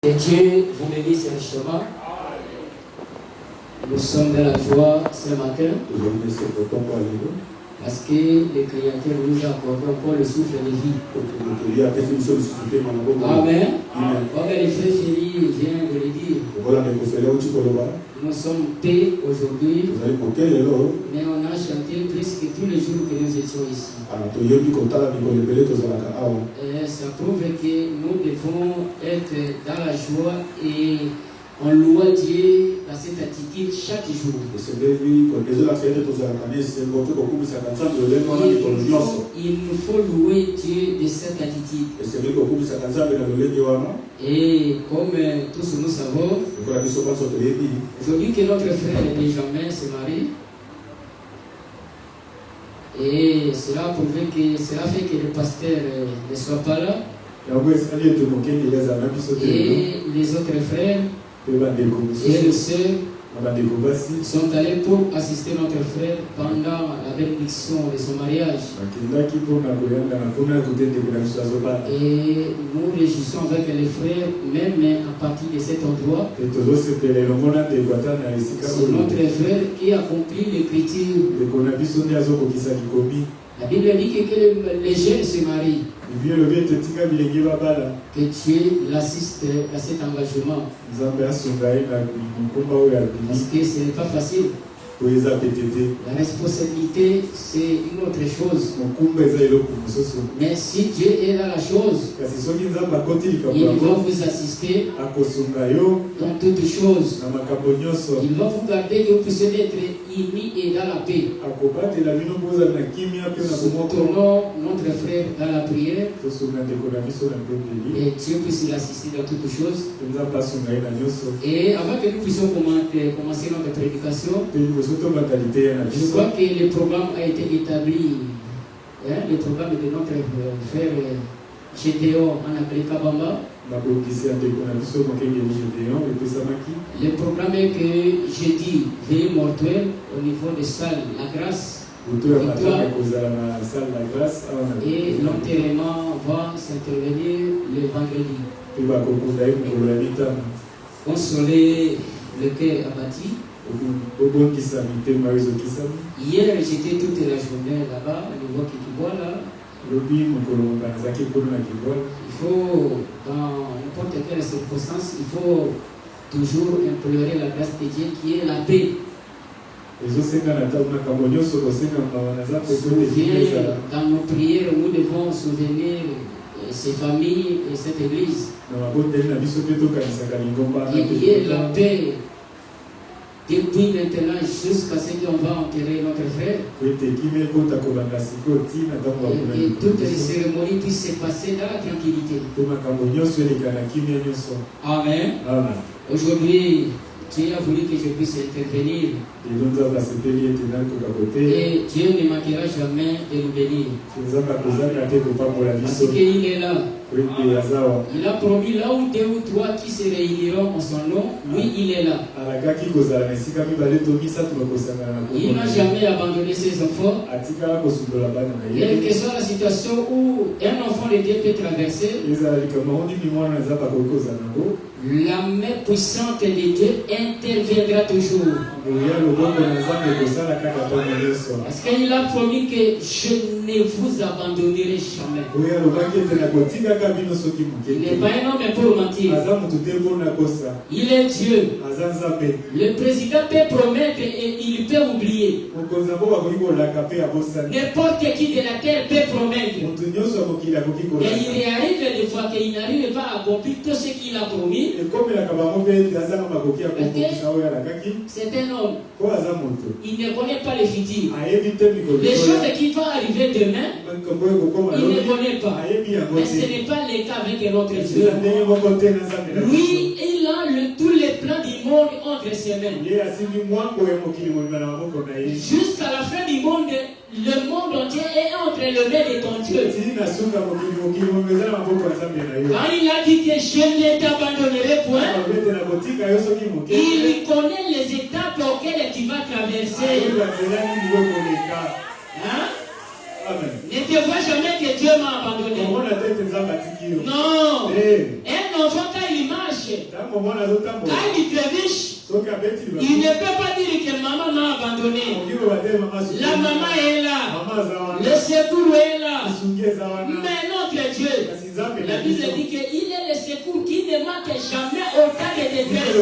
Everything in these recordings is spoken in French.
Que Dieu vous bénisse richement. Nous sommes dans la joie ce matin. Parce que le Créateur nous a accordé encore le souffle de vie. Amen. Comme les frères chéris viennent de le dire. Nous sommes paix aujourd'hui. Mais on a chanté presque tous les jours que nous étions ici. Et ça prouve que nous devons être dans la joie et on loue Dieu dans cette attitude chaque jour. Il nous faut louer Dieu de cette attitude. Et comme tous nous savons, aujourd'hui que notre frère Benjamin se marie, et cela fait que le pasteur ne soit pas là. Et les autres frères et les sœurs sont allés pour assister notre frère pendant la bénédiction de son mariage. Et nous réjouissons avec les frères, même à partir de cet endroit. C'est notre frère qui accomplit l'écriture. La Bible dit que les jeunes se marient. Que Dieu l'assiste à cet engagement. Parce que ce n'est pas facile. La responsabilité, c'est une autre chose. Mais si Dieu est dans la chose, il va vous assister dans toutes choses. Il va vous garder que vous puissiez être unis et dans la paix. Tournons notre frère dans la prière et Dieu puisse l'assister dans toutes choses. Et avant que nous puissions commencer notre prédication, je crois que le programme a été établi, le programme de notre frère Gédéon en appelé Kabamba. Le programme est que jeudi, veille mortuaire au niveau de salle La Grâce. Et l'enterrement va s'intervenir le vendredi. Consoler le cœur abattu. Hier, j'étais toute la journée là-bas, au niveau Kikibola. Il faut, dans n'importe quelle circonstance, il faut toujours implorer la grâce de Dieu qui est la paix. Dans nos prières, nous devons souvenir ces familles et cette église. Il y a la paix depuis maintenant jusqu'à ce qu'on va enterrer notre frère. Et toutes les cérémonies puissent se passer dans la tranquillité. Amen. Aujourd'hui, Dieu a voulu que je puisse intervenir. Et Dieu ne manquera jamais de nous bénir. Parce qu'il est là. Il a promis là où 2 ou 3 qui se réuniront en son nom, lui il est là. Il n'a jamais abandonné ses enfants. Quelle que soit la situation où un enfant de Dieu peut traverser, la main puissante de Dieu interviendra toujours. Parce qu'il a promis que je ne vous abandonnerai jamais. Il n'est pas un homme pour mentir. Il est Dieu. Le président peut promettre et il peut oublier. N'importe qui de la terre peut promettre. Et il arrive des fois qu'il n'arrive pas à accomplir tout ce qu'il a promis. C'est un homme. Il ne connaît pas le futur. Les choses qui vont arriver demain, il ne connaît pas. Mais ce n'est pas le cas avec notre Dieu. Lui, il a tous les plans du monde entre ses mains. Jusqu'à la fin du monde, le monde entier est entre les mains de ton Dieu. Quand il a dit que je ne t'abandonnerai point, il connaît les étapes auxquelles tu vas traverser. Hein? Ne te vois jamais que Dieu m'a abandonné. Non. Un enfant, quand il marche, marcher. Quand il trébuche, il ne peut pas dire que maman m'a abandonné. La maman est là. Le secours est là. Mais notre Dieu, la Bible dit qu'il est le secours qui ne manque jamais au cas de détresse.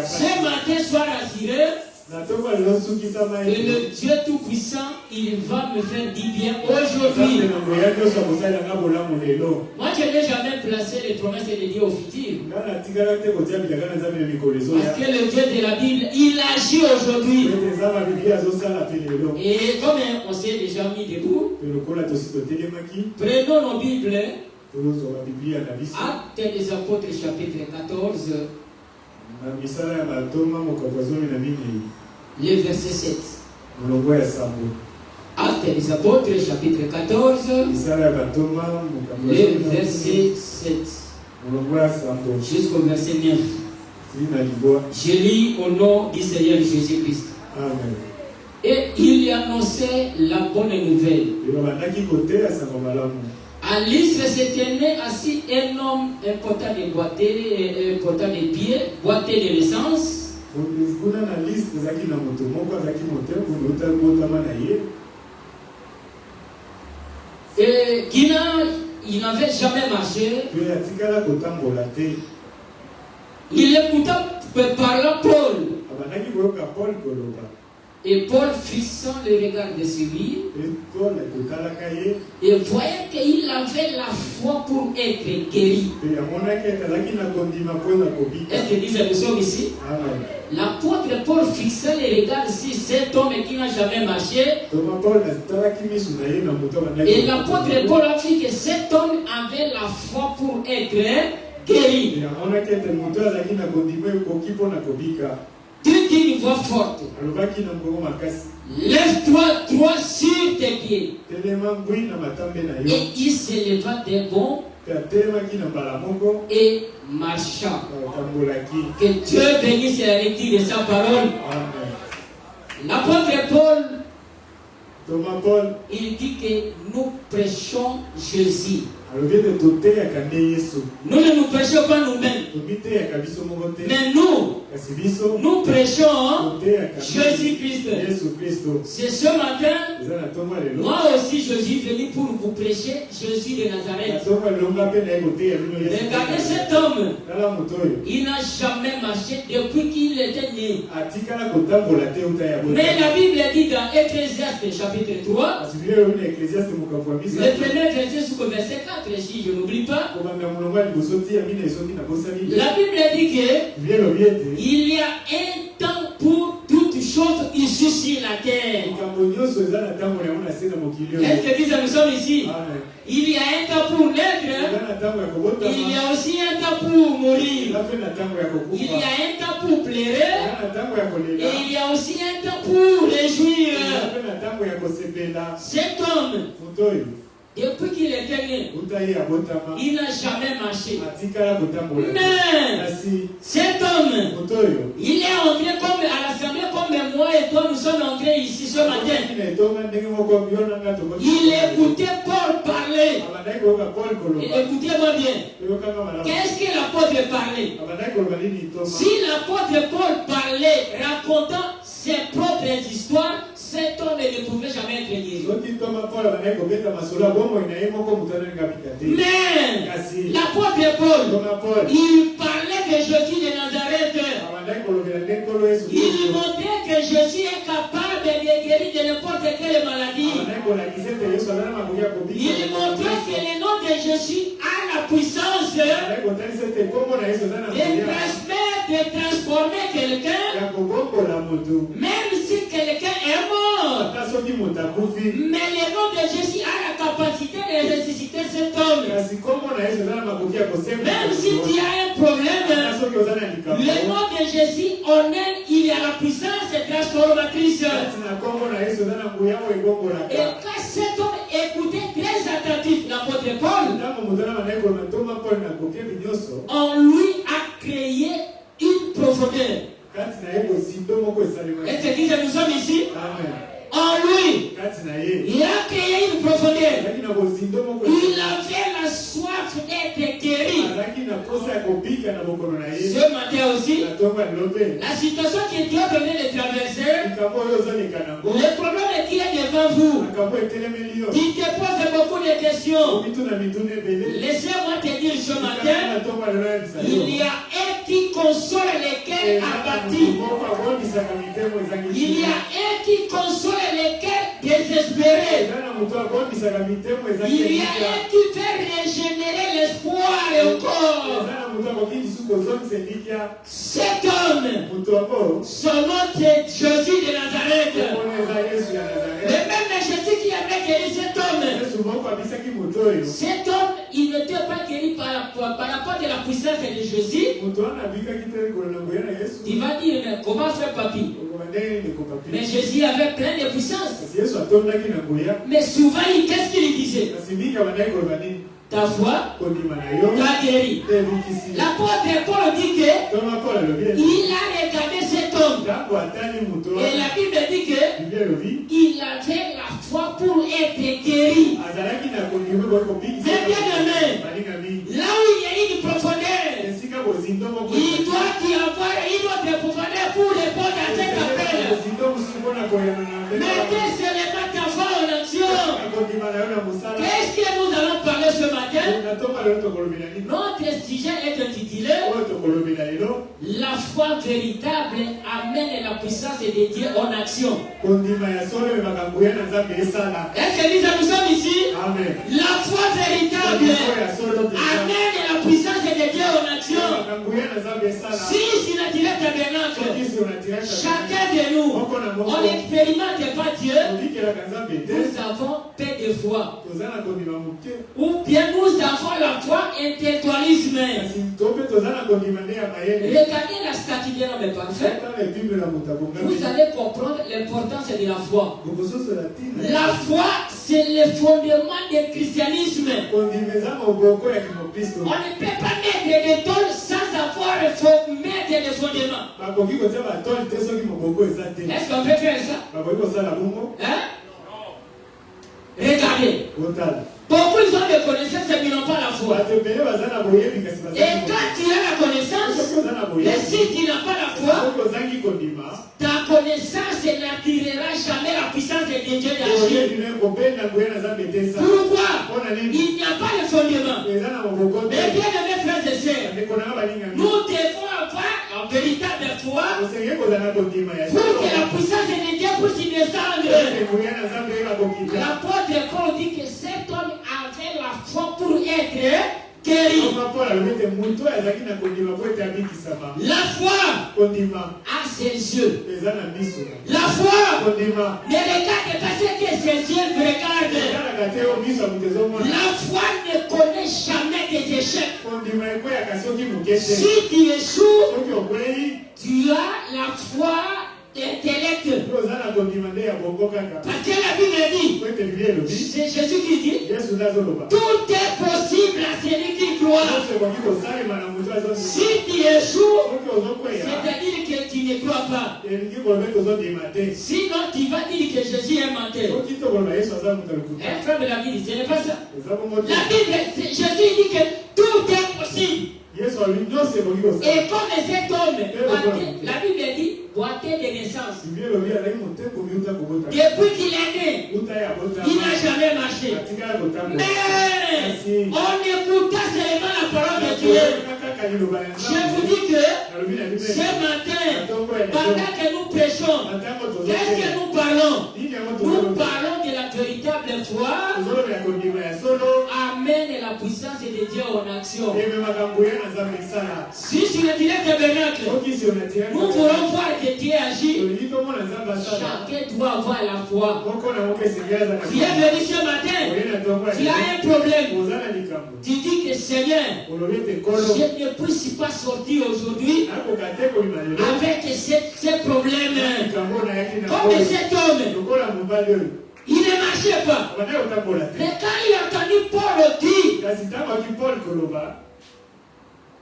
Ce matin, sois rassuré. Et le Dieu Tout-Puissant, il va me faire du bien aujourd'hui. Moi, je n'ai jamais placé les promesses de Dieu au futur. Parce que le Dieu de la Bible, il agit aujourd'hui. Et comme on s'est déjà mis debout, prenons nos Bibles. Actes des Apôtres, chapitre 14. Le verset 7. Actes des Apôtres, chapitre 14. Le verset 7. Jusqu'au verset 9. Je lis au nom du Seigneur Jésus-Christ. Amen. Et il annonçait la bonne nouvelle. À l'Istre se tenait assis un homme, un porteur de boîtier, un porteur de pieds, boîtier de naissance. Et il n'avait jamais marché. Il écouta parler Paul. Et Paul, fixant le regard de celui, et voyait qu'il avait la foi pour être guéri. Est-ce que disent nous sommes ici? L'apôtre Paul fixait le regard sur cet homme qui n'a jamais marché. Et l'apôtre Paul a dit que cet homme avait la foi pour être guéri. D'une voix forte. Lève-toi droit sur tes pieds. Et il se leva d'un bond et marcha. Que Dieu bénisse la lecture de sa parole. L'apôtre Paul, il dit que nous prêchons Jésus. Nous ne nous prêchons pas nous-mêmes. Mais nous prêchons Jésus-Christ. C'est ce matin, moi aussi je suis venu pour vous prêcher Jésus de Nazareth. Regardez cet homme. Il n'a jamais marché depuis qu'il était né. Mais la Bible dit dans Ecclésiaste chapitre 3, le premier verset jusqu'au verset 4. Si je n'oublie pas, la Bible dit qu'il y a un temps pour toutes choses ici sur la terre. Est-ce que disent nous sommes ici? Il y a un temps pour naître, il y a aussi un temps pour mourir. Il y a un temps pour pleurer, et il y a aussi un temps pour réjouir. Cet homme, depuis qu'il était né, il n'a jamais marché. Mais cet homme, il est entré comme à l'assemblée comme moi et toi nous sommes entrés ici ce matin. Il écoutait Paul parler. Et écoutez-moi bien. Qu'est-ce que l'apôtre parlait? Si l'apôtre Paul parlait racontant ses propres histoires, cet homme ne pouvait jamais être guéri. Mais l'apôtre Paul, il parlait de Jésus de Nazareth. Il montrait que Jésus est capable de guérir de n'importe quelle maladie. Il montrait que le nom de Jésus a la puissance de transformer quelqu'un, même si quelqu'un est mort. Mais le nom de Jésus a la capacité de ressusciter cet homme. Même si tu as un problème, le nom de Jésus, il a la puissance transformatrice. Et quand cet homme écoutait très attentif l'apôtre Paul, on lui a créé une profondeur. Est-ce que nous sommes ici? En lui, il a créé une profondeur. Il avait la soif d'être guéri. Ce matin aussi, la situation que Dieu venait de traverser, le problème qui est devant vous, qui te pose beaucoup de questions. Laissez-moi te dire ce matin, il y a un qui console les cœurs abattus. Il y a un qui console les cœurs désespérés. Il y a un qui fait régénérer l'espoir encore. Cet homme, son nom est Jésus de Nazareth. Le même Jésus qui avait guéri cet homme. Cet homme, il n'était pas guéri par rapport de la puissance de Jésus. Il va dire, comment faire papy? Mais Jésus avait plein de puissance. Mais souvent, qu'est-ce qu'il disait? Ta foi t'a guéri. L'apôtre Paul dit que il a regardé cet homme. Et la Bible dit que il avait la foi pour être guéri. Mais bien aimé, là où il y a une profondeur, il doit y avoir une autre profondeur pour répondre à cet appel. Mettez seulement ta foi en action. Qu'est-ce que nous allons parler ce matin? Notre sujet est intitulé La foi véritable amène la puissance de Dieu en action. Est-ce que nous sommes ici? Amen. La foi véritable amène la puissance de Dieu en action. Si c'est naturel tabernacle, chacun de nous, on n'expérimente pas Dieu, nous avons peu de foi. Ou bien nous avons la foi intellectualisme. Regardez la statue d'un homme parfait. Vous allez comprendre l'importance de la foi. La foi, c'est le fondement du christianisme. On ne peut pas mettre des tôles sans avoir mettre des fondements. Est-ce qu'on peut faire ça? Hein? Regardez. Beaucoup ils ont des connaissances mais ils n'ont pas la foi. Et quand tu as la connaissance, mais si tu n'as pas la foi, ta connaissance n'attirera jamais la puissance de Dieu d'agir. Pourquoi? Il n'y a pas de fondement. Mais bien aimés frères et sœurs, nous devons avoir en véritable foi pour que la puissance de Dieu puisse descendre. L'apôtre Paul dit que cet homme avait la foi pour être guéri. La foi a ses yeux. La foi ne regarde pas ce que ses yeux regardent. La foi ne connaît jamais des échecs. Si tu échoues, tu as la foi intellect. Parce que la Bible dit, c'est Jésus qui dit, tout est possible à celui qui croit. Si tu échoues, c'est-à-dire que tu ne crois pas. Sinon, tu vas dire que Jésus est menteur. Un frère de la Bible, ce n'est pas ça. La Bible, Jésus dit que tout est possible. Et comme cet homme, la Bible dit, boité de naissance. Depuis qu'il est né, il n'a jamais marché. Mais on écouta seulement la parole de Dieu. Je vous dis que ce matin, pendant que nous prêchons, qu'est-ce que nous parlons? Nous parlons de la véritable foi amène la puissance de Dieu en action. Si sur le direct tabernacle, nous voulons voir que Dieu agit, chacun doit avoir la foi. Tu es venu ce matin, tu as un problème. Tu dis que Seigneur, je ne puisse pas sortir aujourd'hui avec ces problèmes. Comme cet homme, il ne marchait pas. Mais quand il a entendu Paul dire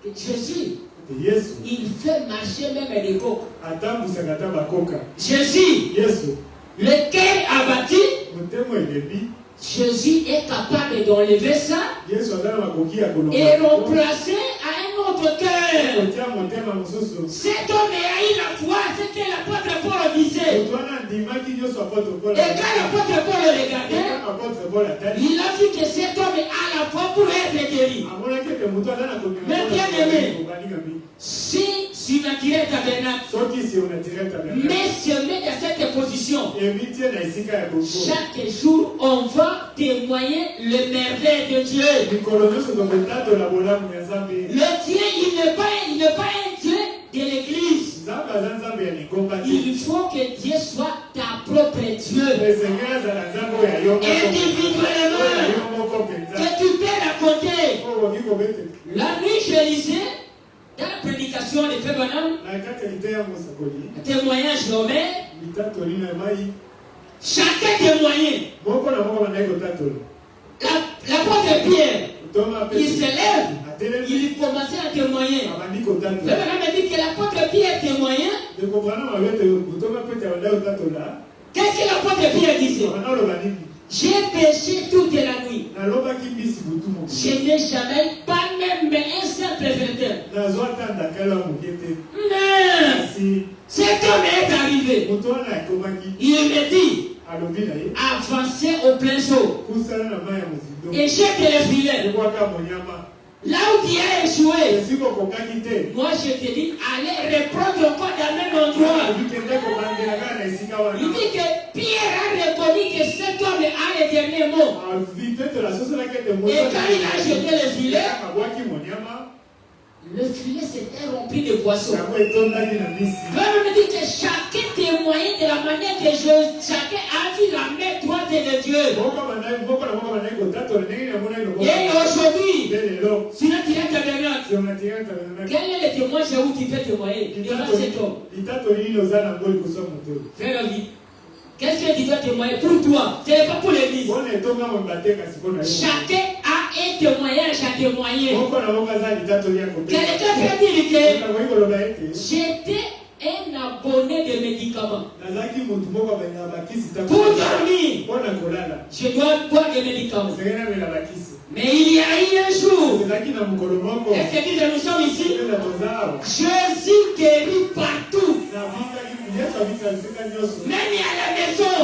que Jésus, il fait marcher même les coqs. Jésus, le cœur abattu, Jésus est capable d'enlever ça et remplacer à un autre votre cœur. Cet homme a eu la foi, c'est que l'apôtre Paul disait. Et quand l'apôtre Paul regardait, il a vu que cet homme a la foi pour être guéri. Mais bien aimé, si tu n'attirais ta tabernacle, mais se met dans cette position, chaque jour on va témoigner le merveille de Dieu. Le Dieu, il n'est pas un Dieu de l'église. Il faut que Dieu soit ta propre Dieu. Individuellement, que tu peux raconter. La nuit, je lisais dans la prédication de Frère Branham, un témoignage nommé. Chacun témoignait. L'apôtre Pierre, il se lève, il commençait à témoigner. Le Branham a dit que l'apôtre Pierre témoignait. Qu'est-ce que l'apôtre Pierre disait? J'ai péché toute la nuit. Je n'ai jamais, pas même un simple verteur. Mais cet homme est arrivé. Il me dit, avancez au plein saut. Et jette les filets. Là où tu as échoué, moi je te dis, allez reprendre encore dans le même endroit. Il dit que Pierre a reconnu que cet homme a le dernier mot. Et quand il a jeté le filet, le filet s'était rempli de poissons. L'homme me dit que chacun témoignait de la manière que chacun a vu la main droite de Dieu. Et aujourd'hui, si tu as tiré ta tabernacle, quel est le témoignage où tu peux témoigner devant cet homme? Frère David, qu'est-ce que tu dois témoigner pour toi? Ce n'est pas pour l'église. Chacun a un témoignage à témoigner. Quelqu'un peut dire que j'étais un abonné de médicaments. Pour dormir, je dois boire des médicaments. Mais il y a eu un jour, est-ce que nous sommes ici? Jésus guérit partout. Même à la maison,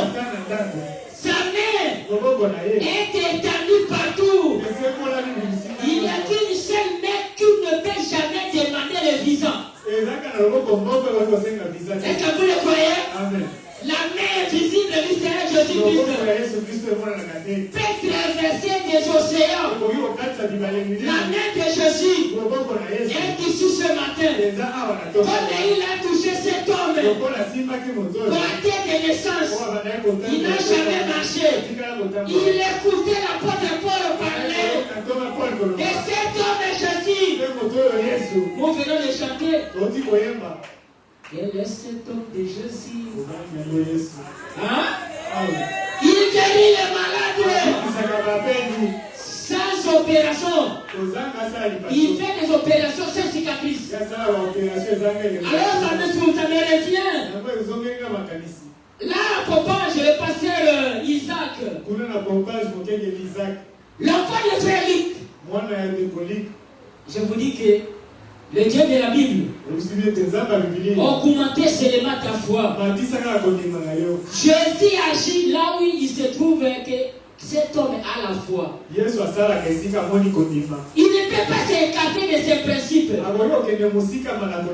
sa main est étendue partout. Il n'y a qu'une seule main qui ne peut jamais demander le visa. Est-ce que vous le croyez? Amen. La main visible du Seigneur Jésus-Christ peut traverser des océans. La main de Jésus est ici ce matin. Comme il a touché cet homme, porté de naissance, il n'a jamais marché. Il écoutait l'apôtre Paul parler. Et cet homme est Jésus. Nous venons de chanter. Quel est cet homme de Jésus? Hein? Il guérit les malades sans opération. Il fait des opérations sans cicatrices. Alors ça me revient. Là, papa, je le pasteur Isaac. L'enfant de frère Luc. Je vous dis que le Dieu de la Bible augmenter seulement ta foi. Jésus agit là où il se trouve que cet homme a la foi. Il ne peut pas s'écarter de ses principes.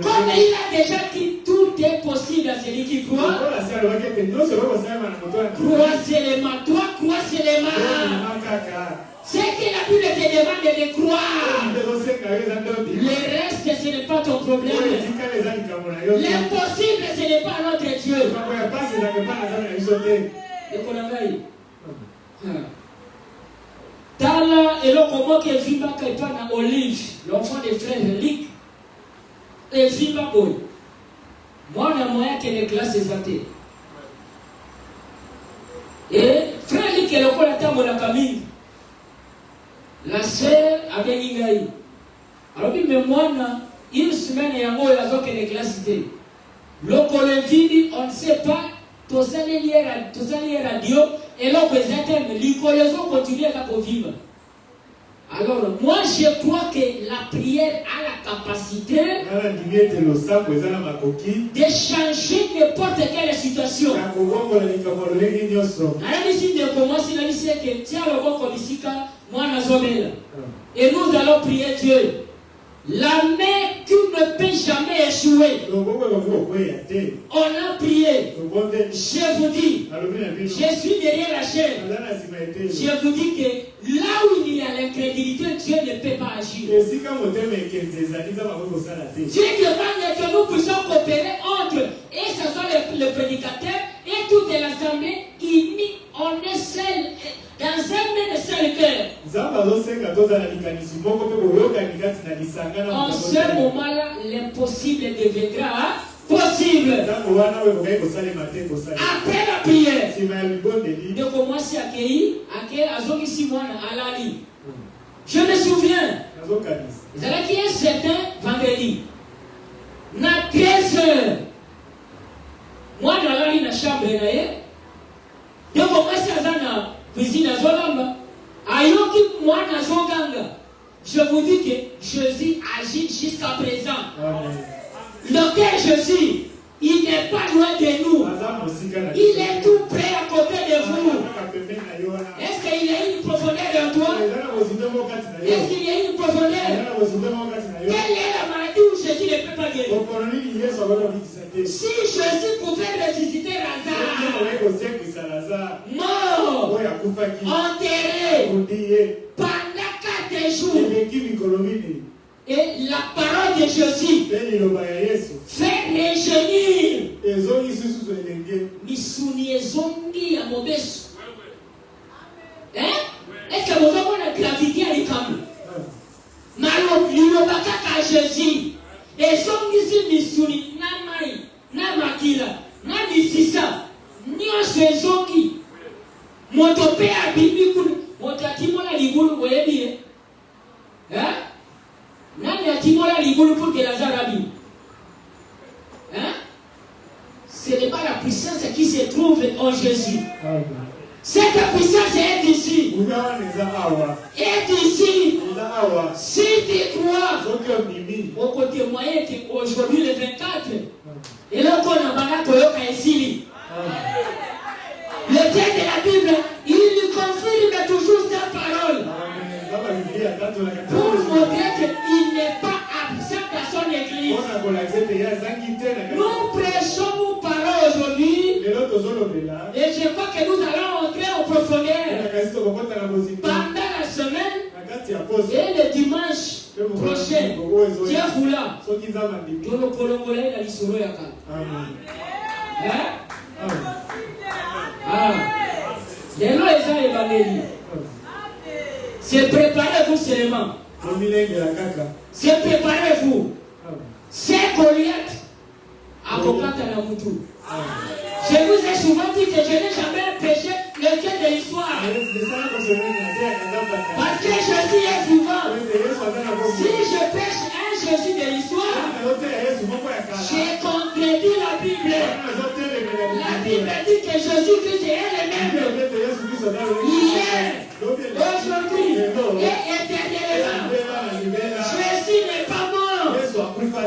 Comme il a déjà dit, tout est possible à celui qui croit. Crois seulement. Toi, crois seulement. C'est que la Bible te demande de croire. Le reste, ce n'est pas ton problème. L'impossible, ce n'est pas notre Dieu. Tala et le comment que vima kaipana Olive, l'enfant de frère Luc, et vima boy. Moi, na moyen que les classes athées. Et frère Luc est le colata mon camille. La sœur avait Ingaï. Alors, mais moi, une semaine et un mois, il y a des classes. Le Vidi, on ne sait pas. Tous les radio et l'on présente, les continuent à vivre. Alors, moi, je crois que la prière a la capacité de changer n'importe quelle situation. Et nous allons prier Dieu. La main qui ne peut jamais échouer. On a prié. Je vous dis, je suis derrière la chaîne. Je vous dis que là où il y a l'incrédulité, Dieu ne peut pas agir. Dieu demande que nous puissions coopérer entre, et ce soit le prédicateur et toute l'assemblée, unis, on est seul, dans un même seul cœur. En ce moment-là, l'impossible deviendra possible. Après la prière, de commencer à accueillir ici moi à la lit. Je me souviens, il y a un certain vendredi, à 13 heures, moi dans la lit, dans la chambre, de commencer à la cuisine à Zolamba, ayoki moi dans Zoganga. Je vous dis que Jésus agit jusqu'à présent. Lequel Jésus, il n'est pas loin de nous. Il est tout près à côté de vous. Est-ce qu'il y a une profondeur en toi? Est-ce qu'il y a une profondeur? Quelle est la maladie où Jésus ne peut pas guérir? Si Jésus pouvait ressusciter Lazare, mort, enterré, pendant 4 jours, et la parole de Jésus fait réjouir Misuni ezongi ya mobesu. Est-ce que vous avez la gravité à l'écran? Malo lilobakaka Jésus ezongi si Misuni na mai na makila na misisa nyonso ezongi moto pe abimi kuna moto atimola ligulu boyebi nani atimola ligulu pour que Lazare abime? Ce n'est pas la puissance qui se trouve en Jésus. Cette puissance est ici. Est ici. Si tu crois, on peut témoigner qu'aujourd'hui le 24, et là on a Toyoka et Sili. Le texte de la Bible, il confirme toujours sa parole. Pour montrer qu'il n'est pas absent à son église. Nous prêchons, nous parlons aujourd'hui. Et je crois que nous allons entrer en profondeur pendant la semaine et le dimanche prochain. Dieu voula. C'est préparez-vous seulement. C'est préparez-vous. C'est Goliath. Je vous ai souvent dit que je n'ai jamais péché le cœur de l'histoire. Parce que Jésus est vivant. Si je pêche un Jésus de l'histoire, j'ai contredit la Bible. La Bible dit que Jésus-Christ est le même. Hier, aujourd'hui et éternellement. Jésus n'est pas mort.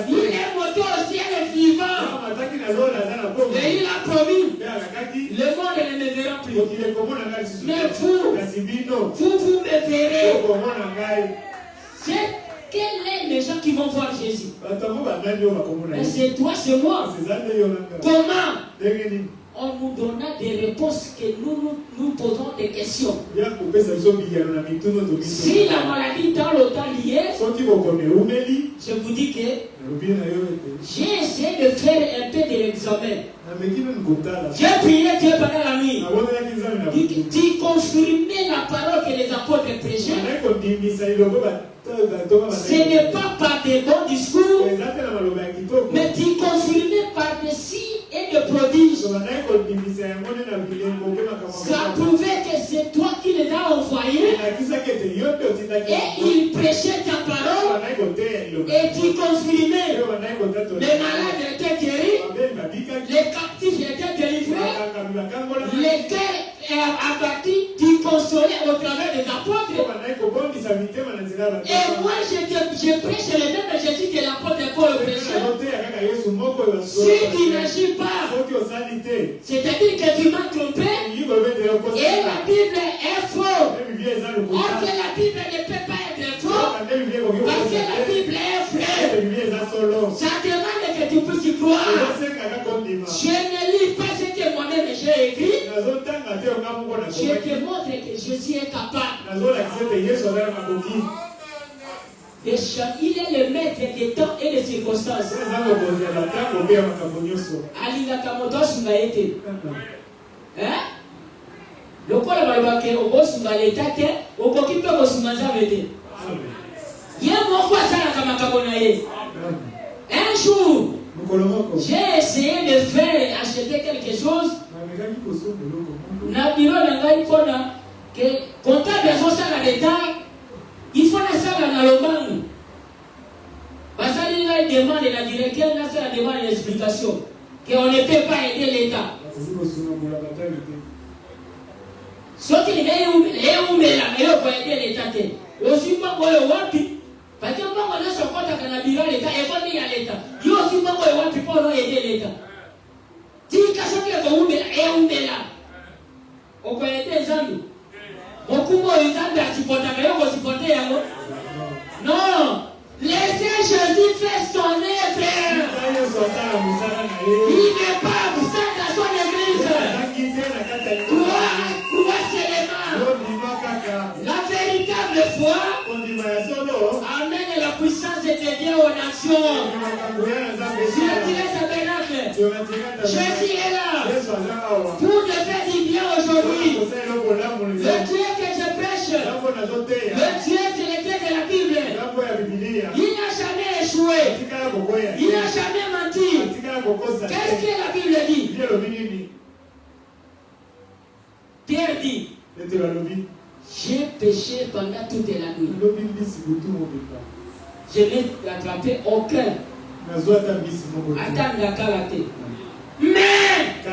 Il est monté au ciel vivant. Et il a promis, le monde ne me verra plus. Mais vous me verrez. Quels sont les gens qui vont voir Jésus? C'est toi, c'est moi. Comment? On nous donna des réponses que nous posons des questions. Si la maladie dans le temps lié, je vous dis que j'ai essayé de faire un peu de l'examen. J'ai prié Dieu pendant la nuit. Tu confirmais la parole que les apôtres prêchaient. Ce n'est pas par des bons discours, mais tu confirmais par des signes et des prodiges. Ça prouvait que c'est toi qui les as envoyés. Et ils prêchaient ta parole. Et tu confirmais. Les malades étaient guéris. Les captifs étaient délivrés. Les cœurs abattus, tu consolais au travers des apôtres. Et moi, je prêche le même Jésus que l'apôtre Paul prêchait. Si tu n'agis pas, c'est-à-dire que tu m'as trompé, et la Bible est fausse. Or que la Bible ne peut pas être fausse, parce que la Bible est vraie. Ça demande que tu puisses y croire. Je ne lis pas ce que moi-même j'ai écrit. Je te montre que Jésus est capable. Il est le maître des temps et des circonstances. Un jour, j'ai essayé de faire acheter quelque chose. Il faut la salle dans le banc. Parce qu'il demande la direction, la demande l'explication. Qu'on ne peut pas aider l'État. Sauf qu'il y a un aider l'État. Aussi, pas le wapi. Parce que on a son compte à l'État et on est à l'État. Il y a aussi pas le wapi pour aider l'État. Si il y a un là, on peut aider les amis. Beaucoup moins ils ont à supporter, non, laissez Jésus faire son œuvre. Il n'est pas absent dans son église. Quoi seulement la véritable foi amène la puissance de Dieu aux nations. Jésus est là pour te faire du bien aujourd'hui. Le Dieu que je prêche, le Dieu c'est le Dieu de la Bible. Il n'a jamais échoué. Il n'a jamais menti. Qu'est-ce que la Bible dit? Pierre dit, j'ai péché pendant toute la nuit. Je n'ai attrapé aucun. Attends la caractère. Mais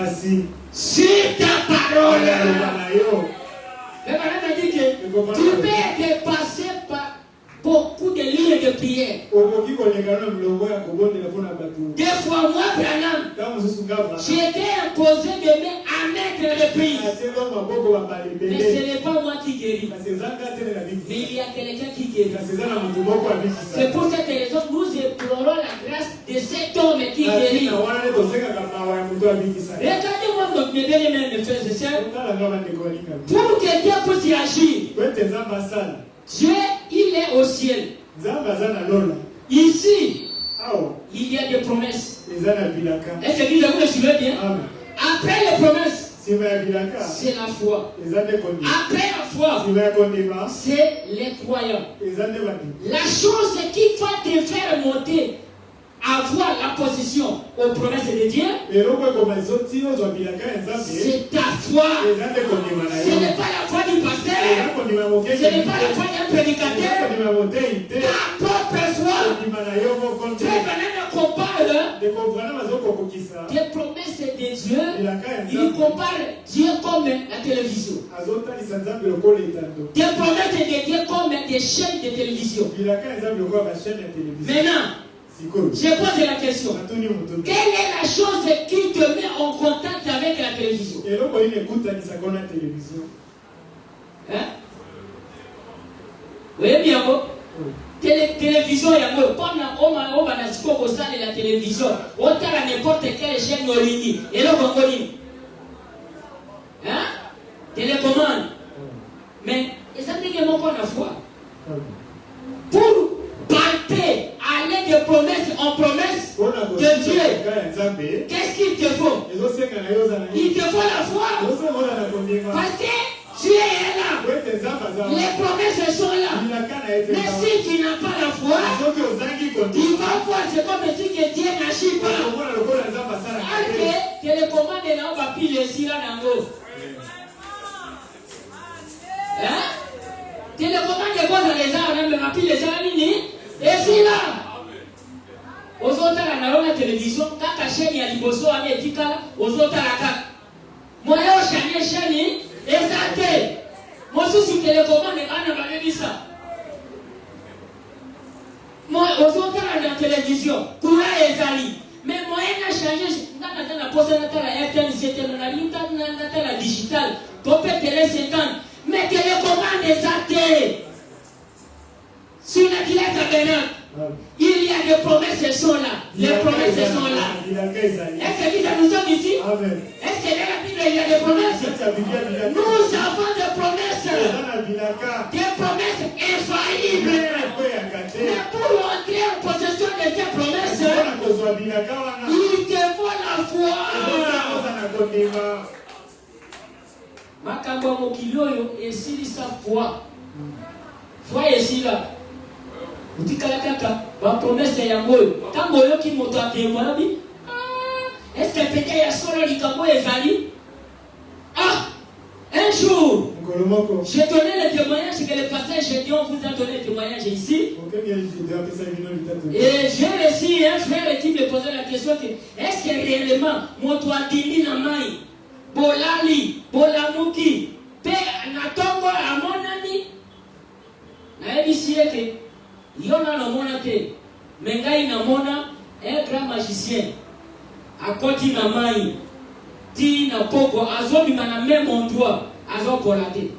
si ta parole, le madame dit que tu peux être passé par beaucoup de lignes de prière. Des fois, moi, Branham, j'ai été imposé de main à maintes reprises. Mais ce n'est pas moi qui guéris. Mais il y a quelqu'un qui guérit. C'est pour cette raison que nous implorons la grâce de cet homme qui guérit. Regardez-moi, mes bien-aimés, mes frères et sœurs. Pour que Dieu puisse agir, Dieu, il est au ciel. Ici, il y a des promesses. Est-ce que vous me suivez bien? Après les promesses, c'est la foi. Après la foi, c'est les croyants. La chose qui va te faire monter, avoir la position aux promesses de Dieu, c'est ta foi. Ce n'est pas la foi du pasteur, ce n'est pas la foi d'un prédicateur, ta propre foi. Tu es compare des promesses de Dieu, il compare Dieu comme la télévision. Des promesses de Dieu comme des chaînes de télévision. Maintenant, je pose la question. Quelle est la chose qui te met en contact avec la télévision? Hein? Oui, bien. Télévision, il y a on va la télévision. On t'a n'importe quelle chaîne en ligne. Et là, on va hein? Télécommande. Mais, ils ont dit que mon corps a foi. Pour partir, aller de promesse en promesse de Dieu, qu'est-ce qu'il te faut? Il te faut la foi. Parce que Dieu est là. Les promesses sont là. Mais si tu n'as pas la foi, il va voir, c'est comme si que Dieu n'agit pas. Ok, télécommande là, on va pile ici là dans l'eau. Hein? Télécommande est quoi dans les arts, on va pile les arts, et si là, aux autres la télévision, quand la chaîne est liboso, on est dit aux autres la carte. Moi, je chaîne, et ça, moi, si tu télécommande, on va dire ça. Moi, aujourd'hui, à la télévision, courant est allé. Mais moi, il a changé. Dans la poste, la RTL, c'était la digital. Pour télé 50. Mais télécommande des athées. Sur la caméra, il y a des promesses, elles sont là. Les promesses, elles sont là. Est-ce que nous sommes ici? Est-ce que dans la Bible, il y a des promesses? Nous avons des promesses. Des promesses infaillibles. Mais pour entrer en possession de ces promesses, il te faut la foi. Makambo mokilioyo esili sa foi. Foi esili là. Utikala kaka ba promesse ya ngoyo. Kambo yo ki moto atemona bi. Est-ce que peut-être ya solo likambo ezali? Ah, un jour, j'ai donné le témoignage que le pasteur Gédéon vous a donné le témoignage ici. Et j'ai reçu un frère qui me posait la question que est-ce que réellement mon toit dimi na mai bolali bolamuki pe natongo amonani na ebisi eke yona na mona te mengai na mona un grand magicien akoti na mai ti na poko azobima na même endroit azopola te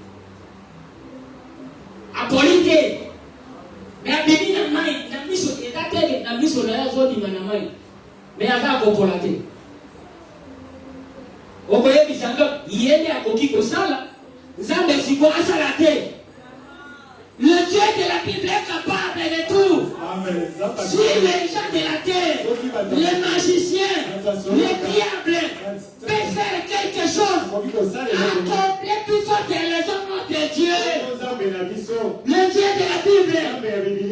apolite mais abimi na mai na miso etateke na miso na azobima na mai mais aza kopola te okoyebisa ndo yende akoki kosala nzambe siko asala te. Le Dieu de la Bible est capable de tout. Amen. Si les gens de la terre, les magiciens, les diables peuvent faire quelque chose, accomplir plus fort que les hommes de Dieu. Le Dieu de la Bible,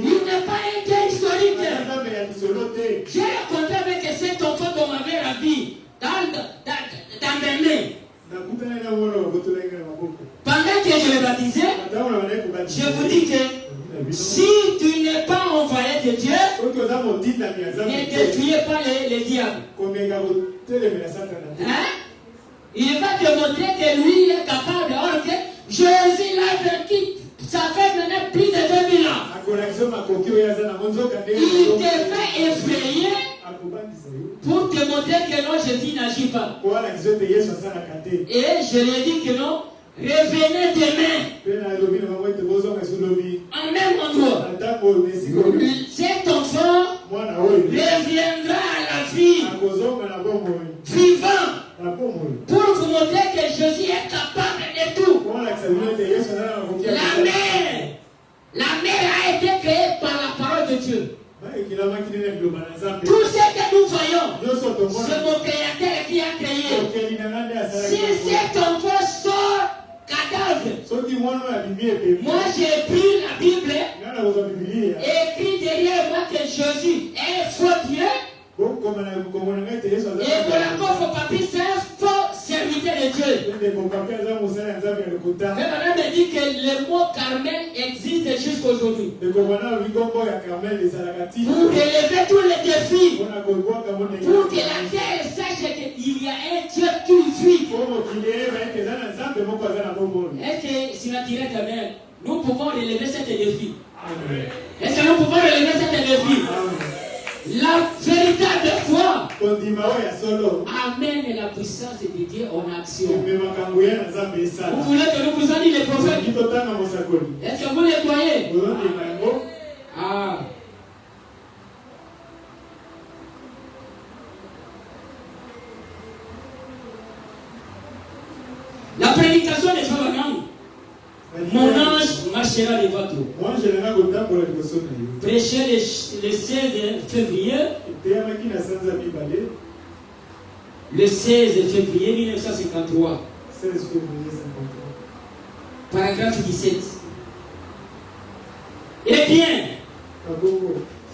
il n'est pas un Dieu historique. J'ai raconté avec cet enfant qu'on m'avait ravi dans mes mains. Pendant que je le baptisais, je vous dis que si tu n'es pas envoyé de Dieu, ne détruisez pas les diables. Hein? Il va te montrer que lui est capable. Or que Jésus l'a vaincu. Ça fait maintenant plus de 2000 ans. Il te fait effrayer pour te montrer que non, Jésus n'agit pas. Et je lui ai dit que non, revenez demain. En même endroit. Cet enfant reviendra à la vie, vivant, pour vous montrer que Jésus est capable de tout. La mer a été créée par la parole de Dieu. Tout ce que nous voyons, c'est mon créateur qui a créé. Si cet enfant sort cadavre, moi j'ai pris la Bible, écrit derrière moi que Jésus est faux Dieu. Et pour la coffre papier, c'est un faux serviteur de Dieu. Mais madame me dit que le mot Carmel existe jusqu'aujourd'hui. Pour relever tous les défis. Pour que la terre sache qu'il y a un Dieu qui vit. Est-ce que si la direct la mer, nous pouvons relever cet défi? Est-ce que nous pouvons relever cet défi? La véritable foi amène la puissance de Dieu en action. Vous voulez que nous vous en disions les prophètes? Est-ce que vous les croyez? Ah. La prédication des femmes. Mon ange marchera devant toi. Prêcher le 16 février. Le 16 février 1953. Paragraphe 17. Eh bien,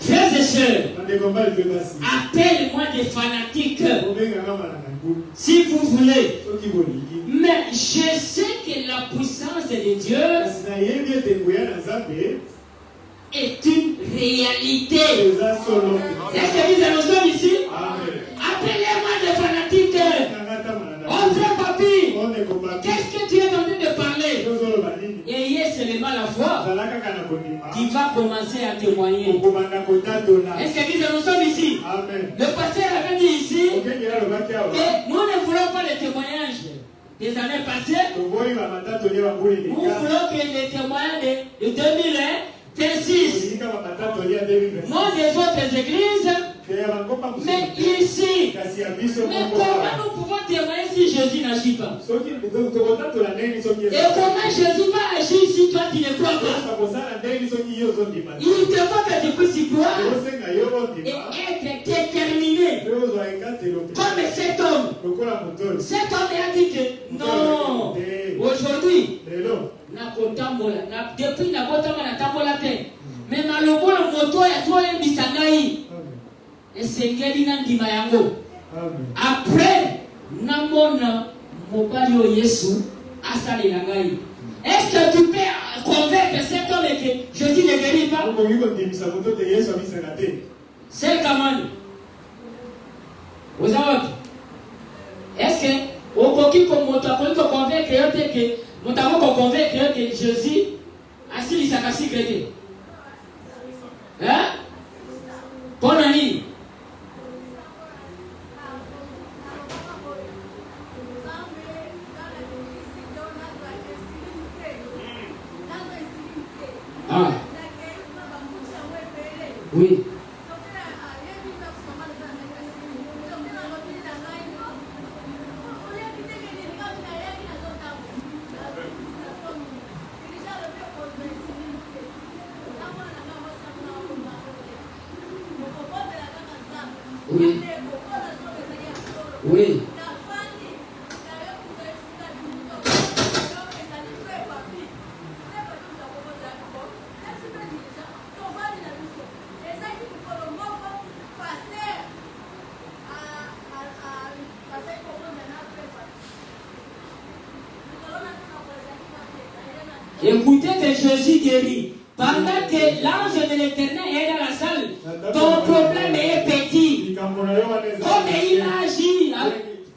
frères et sœurs, appelle-moi des fanatiques si vous voulez. Mais je sais que la puissance de Dieu est une réalité. Est-ce que nous allons ici? Appelez-moi des fanatiques. On fait papy. Qu'est-ce que tu es en train de parler? Ayez seulement la foi qui va commencé à témoigner. Est-ce que nous sommes ici? Amen. Le pasteur avait dit ici que nous ne voulons pas les témoignages des années passées. Nous voulons que les témoignages de 2026, non des autres églises, mais ici. Mais comment nous pouvons témoigner si Jésus n'agit pas? Et comment Jésus va agir si toi tu ne crois pas? Il te faut que tu puisses y croire et être déterminé comme cet homme. Cet homme a dit que non, aujourd'hui, depuis la mais malheureusement, le moto est trop imbisangaï. Et c'est Gelina Dimayango. Après, Namona Mobalio Yesu, Asali Nangaï. Est-ce que tu peux convaincre cet homme que Jésus ne guérit pas? C'est comment? Vous avez? Est-ce que au coquille comme Motapolito convaincre que Motapolito convaincre que Jésus a si l'isakasi créé? Hein? Bon ami. Ah. Oui. Oui. Oui. Écoutez que Jésus guérit. Pendant que l'ange de l'Éternel est dans la salle, ton problème est petit. Comme il agit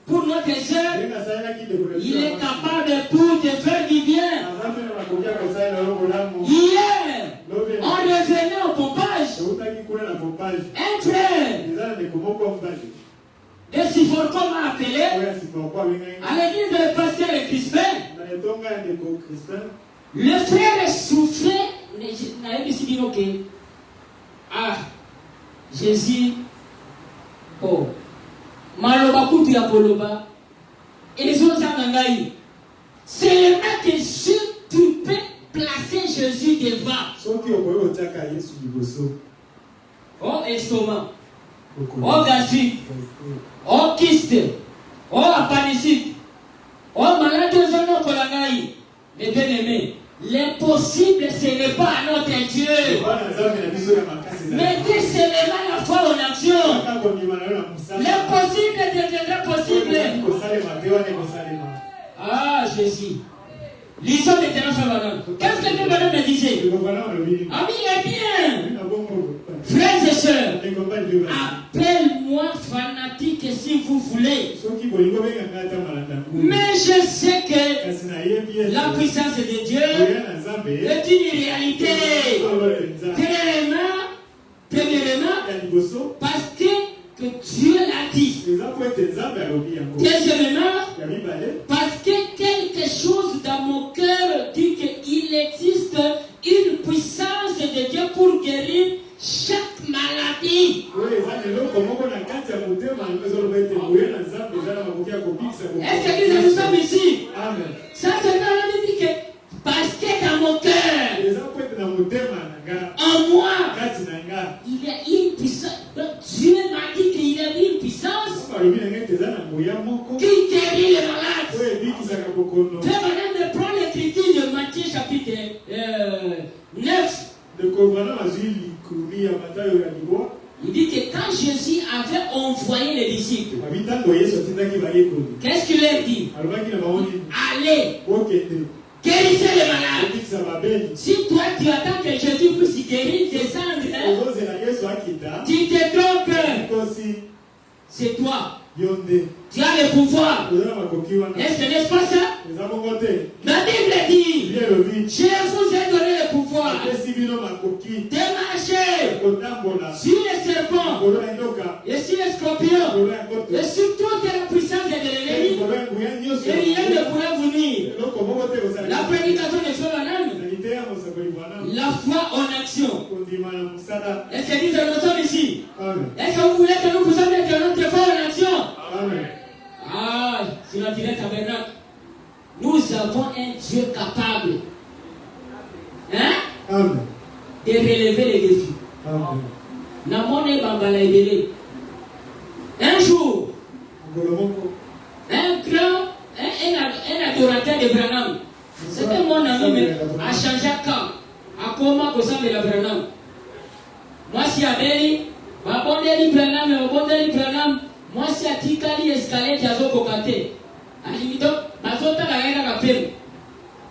pour notre soeur, il est capable pour te faire du bien. Hier, on revenait au pompage. Un frère de Siforcom m'a appelé à l'église de pasteur Crispin. Le frère souffrait. N'avait décidé que Jésus, oh, Maloba Koutu ya Poloba, et les autres Sangangaï. C'est le mec que si tu peux placer Jésus devant. Oh, estomac, oh, gastrique, oh, kyste, oh, appendicite, oh, malade de zone Kolangaï, mes bien-aimés. L'impossible, ce n'est pas à notre Dieu. Mettez seulement la foi en action. L'impossible deviendra possible. Ah, Jésus. Lisons les terrains. Qu'est-ce que le bonhomme me disait? Ami, eh bien. Frères et sœurs, appelle-moi fanatique si vous voulez. Mais je sais que la puissance de Dieu est une réalité. Premièrement, parce que Dieu l'a dit. Deuxièmement, parce que quelque chose dans mon cœur dit qu'il existe une puissance de Dieu pour guérir chaque maladie. Est-ce que nous sommes ici? Ça, c'est quand on dit que parce que dans mon cœur, en moi, il y a une puissance. Dieu m'a dit qu'il y a une puissance qui guérit les malades. Frère Madame de prendre l'écriture de Matthieu chapitre 9. Il dit que quand Jésus avait envoyé les disciples, qu'est-ce qu'il leur dit? Allez, guérissez les malades. Si toi tu attends que Jésus puisse guérir, descendre, tu te trompes. C'est toi. Tu as le pouvoir. Est-ce que n'est-ce pas ça? La Bible dit, je vous ai donné le pouvoir de marcher sur les serpents et sur les scorpions et sur toute la puissance de l'ennemi et rien ne pourra vous nuire. La prédication de Frère Branham, la foi en action. Est-ce que nous sommes ici? Est-ce que vous voulez que nous puissions mettre notre foi en action? Amen. Ah, c'est la directe tabernacle. Nous avons un Dieu capable, hein, de relever les défis. Un jour, un adorateur de Branham, c'était mon ami, mais a changé de camp. À comment que ça de la Branham? Moi, si Abeli, ma bonne Branham, ma bonne Branham. Moi, si à Tikali escalier qui a zokokate, à limite, ma zota la reine à peine.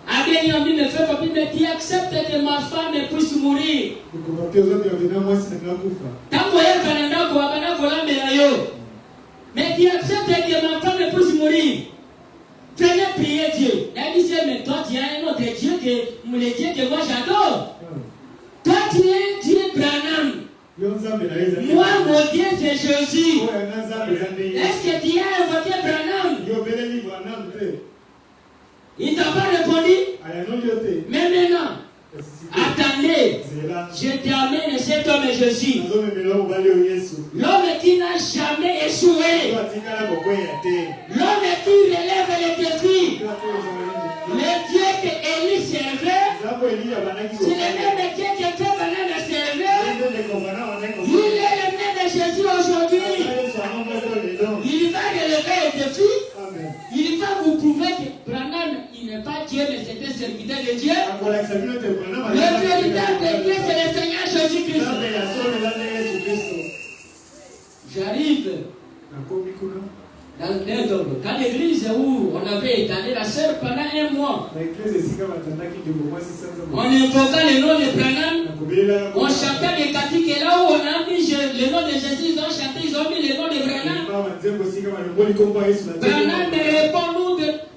Abeli a mis me fait papier, mais qui accepte que ma femme puisse mourir. Tant qu'on est Canada, qu'on a mais qui accepte que ma femme puisse mourir. Venez prier Dieu. Elle disait, mais toi, tu as un autre Dieu que le Dieu que moi j'adore. Toi, tu es Dieu Branham. Moi, mon Dieu, c'est Jésus. Est-ce que tu as invoqué Branham? Il t'a pas répondu? Mais maintenant, attendez, je t'amène cet homme Jésus. L'homme qui n'a jamais échoué. L'homme qui relève les défis. Le Dieu que Élie servait, c'est le même Dieu que Frère Branham servait. Il est le même de Jésus aujourd'hui. Il va relever les défis. Il va vous prouver que Branham, il n'est pas Dieu, mais c'est un serviteur de Dieu. Le véritable Dieu, c'est le Seigneur Jésus-Christ. J'arrive dans l'église où on avait étalé la sœur pendant un mois. On invoquait le nom de Branham. On chantait des cantiques et là où on a mis le nom de Jésus, ils ont chanté, ils ont mis le nom de Branham. Branham me répond, nous,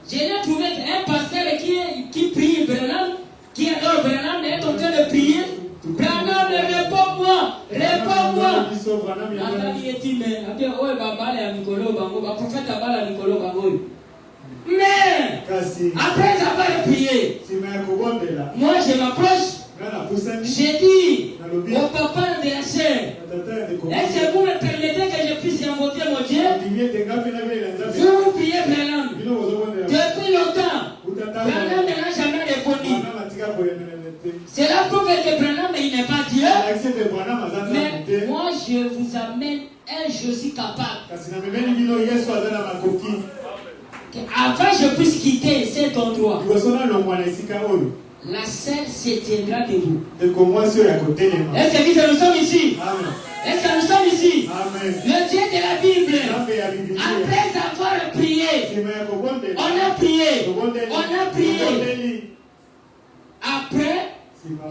je l'ai trouvé un pasteur qui prie Branham, qui adore Branham, est en train de prier. Branham, réponds-moi, réponds-moi. Mais après avoir prié, moi je m'approche. J'ai dit au papa de la sœur, est-ce que vous me permettez que je puisse invoquer mon Dieu? Vous priez Branham. Depuis longtemps, Branham ne l'a jamais répondu. C'est la preuve que Branham il n'est pas Dieu. Mais moi je vous amène un Jésus capable. Avant je puisse quitter cet endroit, la scène se tiendra debout. Est-ce que nous sommes ici? Est-ce que nous sommes ici? Le Dieu de la Bible, après avoir prié, on a prié, on a prié. Après,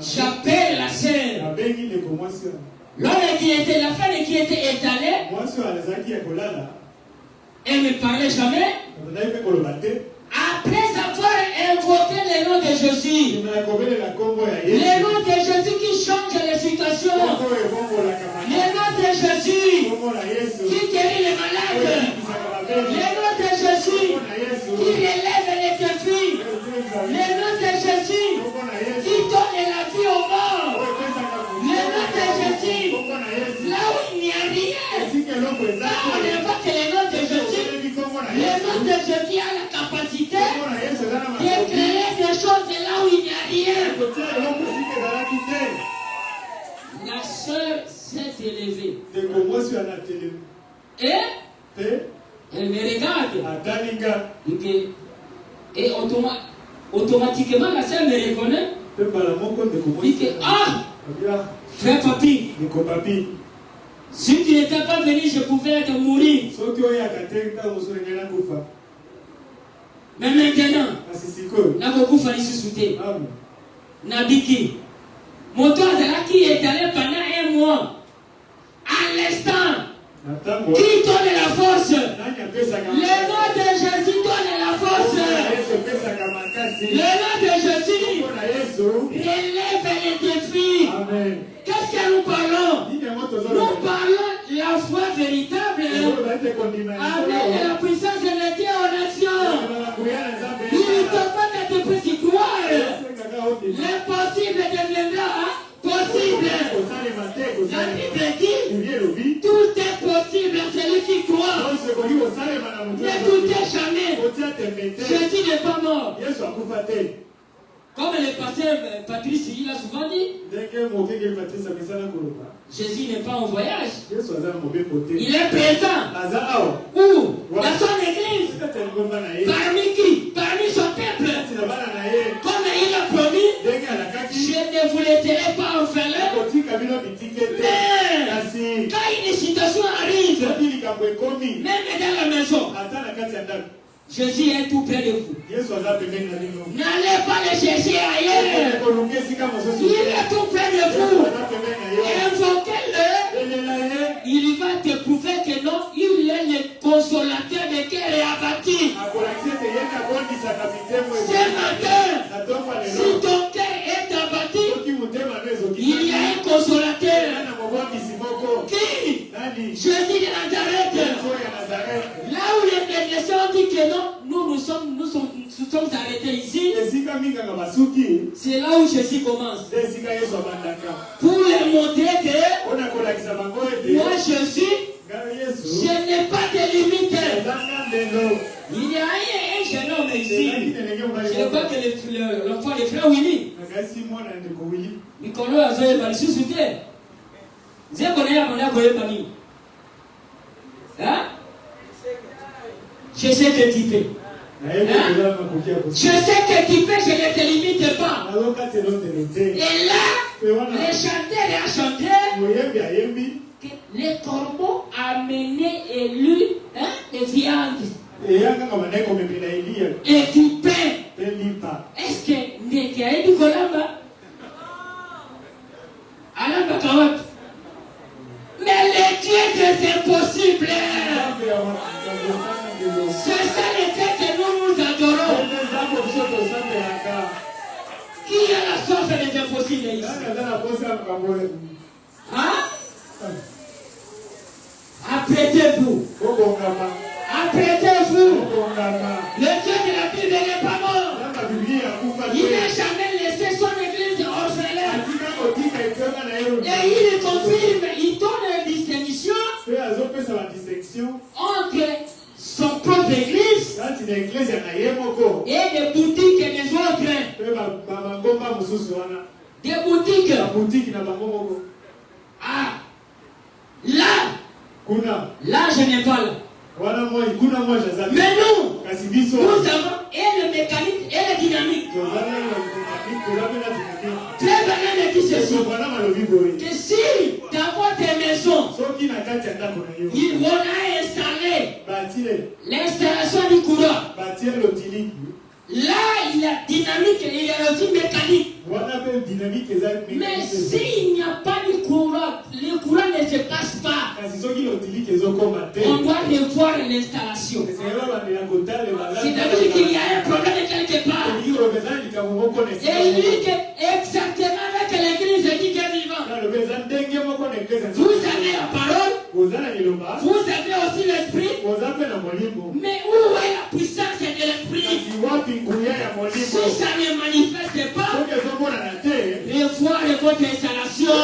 j'appelle la sœur. L'homme qui était, la femme qui était étalée, elle ne parlait jamais. Après avoir invoqué le nom de Jésus, le nom de Jésus qui change les situations, le nom de Jésus qui guérit les malades, le nom de Jésus qui relève les défis, le nom de Jésus qui donne la vie aux morts, le nom de Jésus là où il n'y a rien, là où on évoque le nom de Jésus. Le nom de Jésus a la capacité de créer des choses là où il n'y a rien. La sœur s'est élevée. Et elle me regarde. Et automatiquement la sœur me reconnaît. Dit que, ah, frère papi. Si tu n'étais pas venu, je pouvais te mourir. Mais maintenant, Nabokufa ici soutenu. Nabiki. Mon toit de là qui est allé pendant un mois. À l'instant, qui donne la force? Le nom de Jésus donne la force. Le nom de Jésus relève les défis. Qu'est-ce que nous parlons? Nous parlons la foi véritable avec la puissance de Dieu aux nations. Il ne faut pas que tu puisses y croire. L'impossible deviendra possible. La Bible dit tout est possible à celui qui croit. Ne doutez jamais. Jésus n'est pas mort. Comme le pasteur Patrice il a souvent dit, Jésus n'est pas en voyage. Il est présent. Où? Dans son église. Parmi qui? Parmi son peuple. Comme il a promis, je ne vous laisserai pas orphelins. Mais quand une situation arrive, même dans la maison, Jésus est tout près de vous. N'allez pas le chercher ailleurs. Il est tout près de vous. Invoquez-le. Il va te prouver que non, il est le consolateur de cœur et abattu. Ce matin, si ton cœur est abattu, il y a un consolateur. Qui? Jésus de Nazareth. Là où les médecins disent que non, nous sommes arrêtés ici. C'est là où Jésus commence. Pour leur montrer que moi Jésus, je n'ai pas de limite. Il y a un jeune homme ici. Je crois que l'enfant des frères Willy. Mikolo azoye bali susute. Zeko na ya mona koye bami. Hein? Je sais que tu peux. Je sais que tu peux, je ne te limite pas. Et là, les chanteurs et chanteurs, les corbeaux amenaient et lui, les viandes. Et du pain. Est-ce que Nekia est du Kolamba? Alamba Kawat. Mais les dieux des impossibles. C'est ça le fait que nous nous adorons. Qui a la source des impossibles ici? Hein? Apprêtez-vous. Apprêtez-vous. Le Dieu de la Bible n'est pas mort. Il n'a jamais laissé son église orphelin. Et il confirme, il donne une distinction entre son propre église et des boutiques des autres. Des boutiques. Ah, là, je n'ai pas là. Mais nous avons et le mécanique et le dynamique. Très bien dit ceci. Que si dans votre maison, il va installer l'installation du courant. Là, il y a dynamique et il y a aussi mécanique. Mais s'il n'y a pas de courant, le courant ne se passe pas. On doit revoir l'installation. C'est-à-dire qu'il y a un problème quelque part. Et il dit que exactement avec l'église qui est vivante. Vous avez la parole. Vous avez aussi l'esprit. Mais où est la puissance de l'esprit? Si ça ne manifeste pas, revoir votre installation,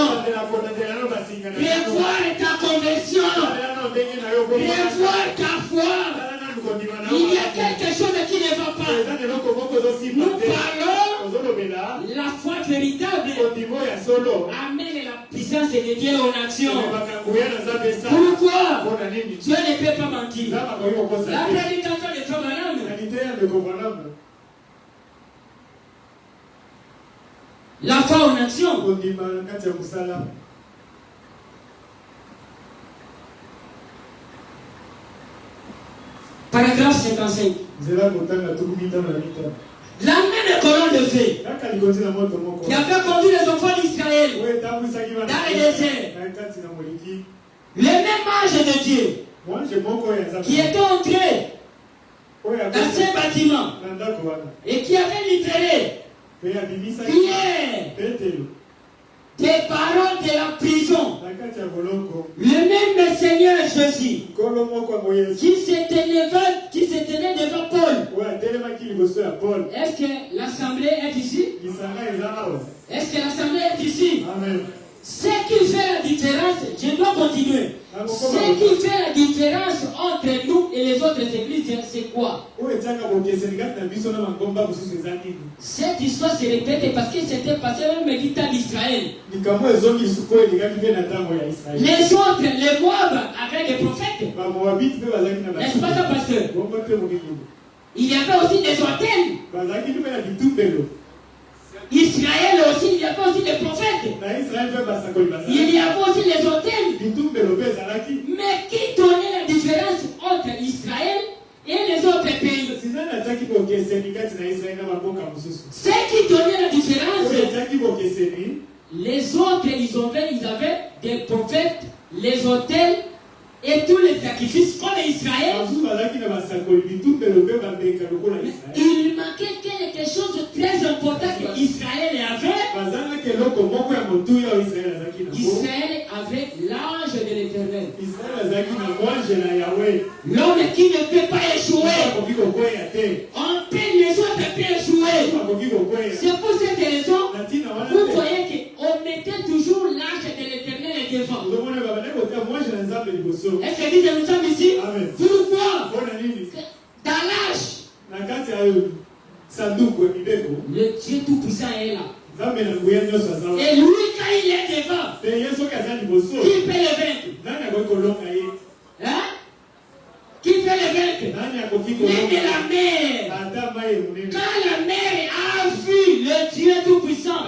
revoir ta conversion, revoir ta foi. Il y a quelque chose qui ne va pas. Nous parlons la foi véritable. Amène la puissance de Dieu en action. Pourquoi? Dieu ne peut pas mentir. La prédication de Tomanam. La foi en action. Paragraphe 55. La même colonne de feu qui avait conduit les enfants d'Israël dans le désert. Le même ange de Dieu qui était entré dans ce bâtiment et qui avait libéré Pierre des paroles de la prison. Le même Seigneur Jésus qui se tenait devant Paul. Est-ce que l'assemblée est ici? Est-ce que l'assemblée est ici? Amen. Ce qui fait la différence, je dois continuer. Ce qui fait la différence entre nous et les autres églises, c'est quoi? Cette histoire se répète parce que c'était passé même l'État d'Israël. Les autres, les Moab, avec des prophètes. N'est-ce pas ça, pasteur? Il y avait aussi des hôtels. Israël aussi, il y avait aussi des prophètes. Il y avait aussi les hôtels. Mais qui donnait la différence entre Israël et les autres pays? Ce qui donnait la différence, les autres, ils avaient des prophètes, les hôtels et tous les sacrifices comme Israël. Il manquait quelque chose de très important qu'Israël avait. Israël avait l'ange de l'Éternel. L'homme qui ne peut pas échouer. En peine les autres peuvent échouer. C'est pour cette raison, vous voyez qu'on mettait toujours l'ange de l'Éternel devant. Est-ce que nous sommes ici? Amen. Pourquoi? Dans l'âge, le Dieu Tout-Puissant est là. Et lui, quand il est devant, qui peut le vaincre? Hein? Qui peut le vaincre? Même la mer. Quand la mer a vu le Dieu Tout-Puissant,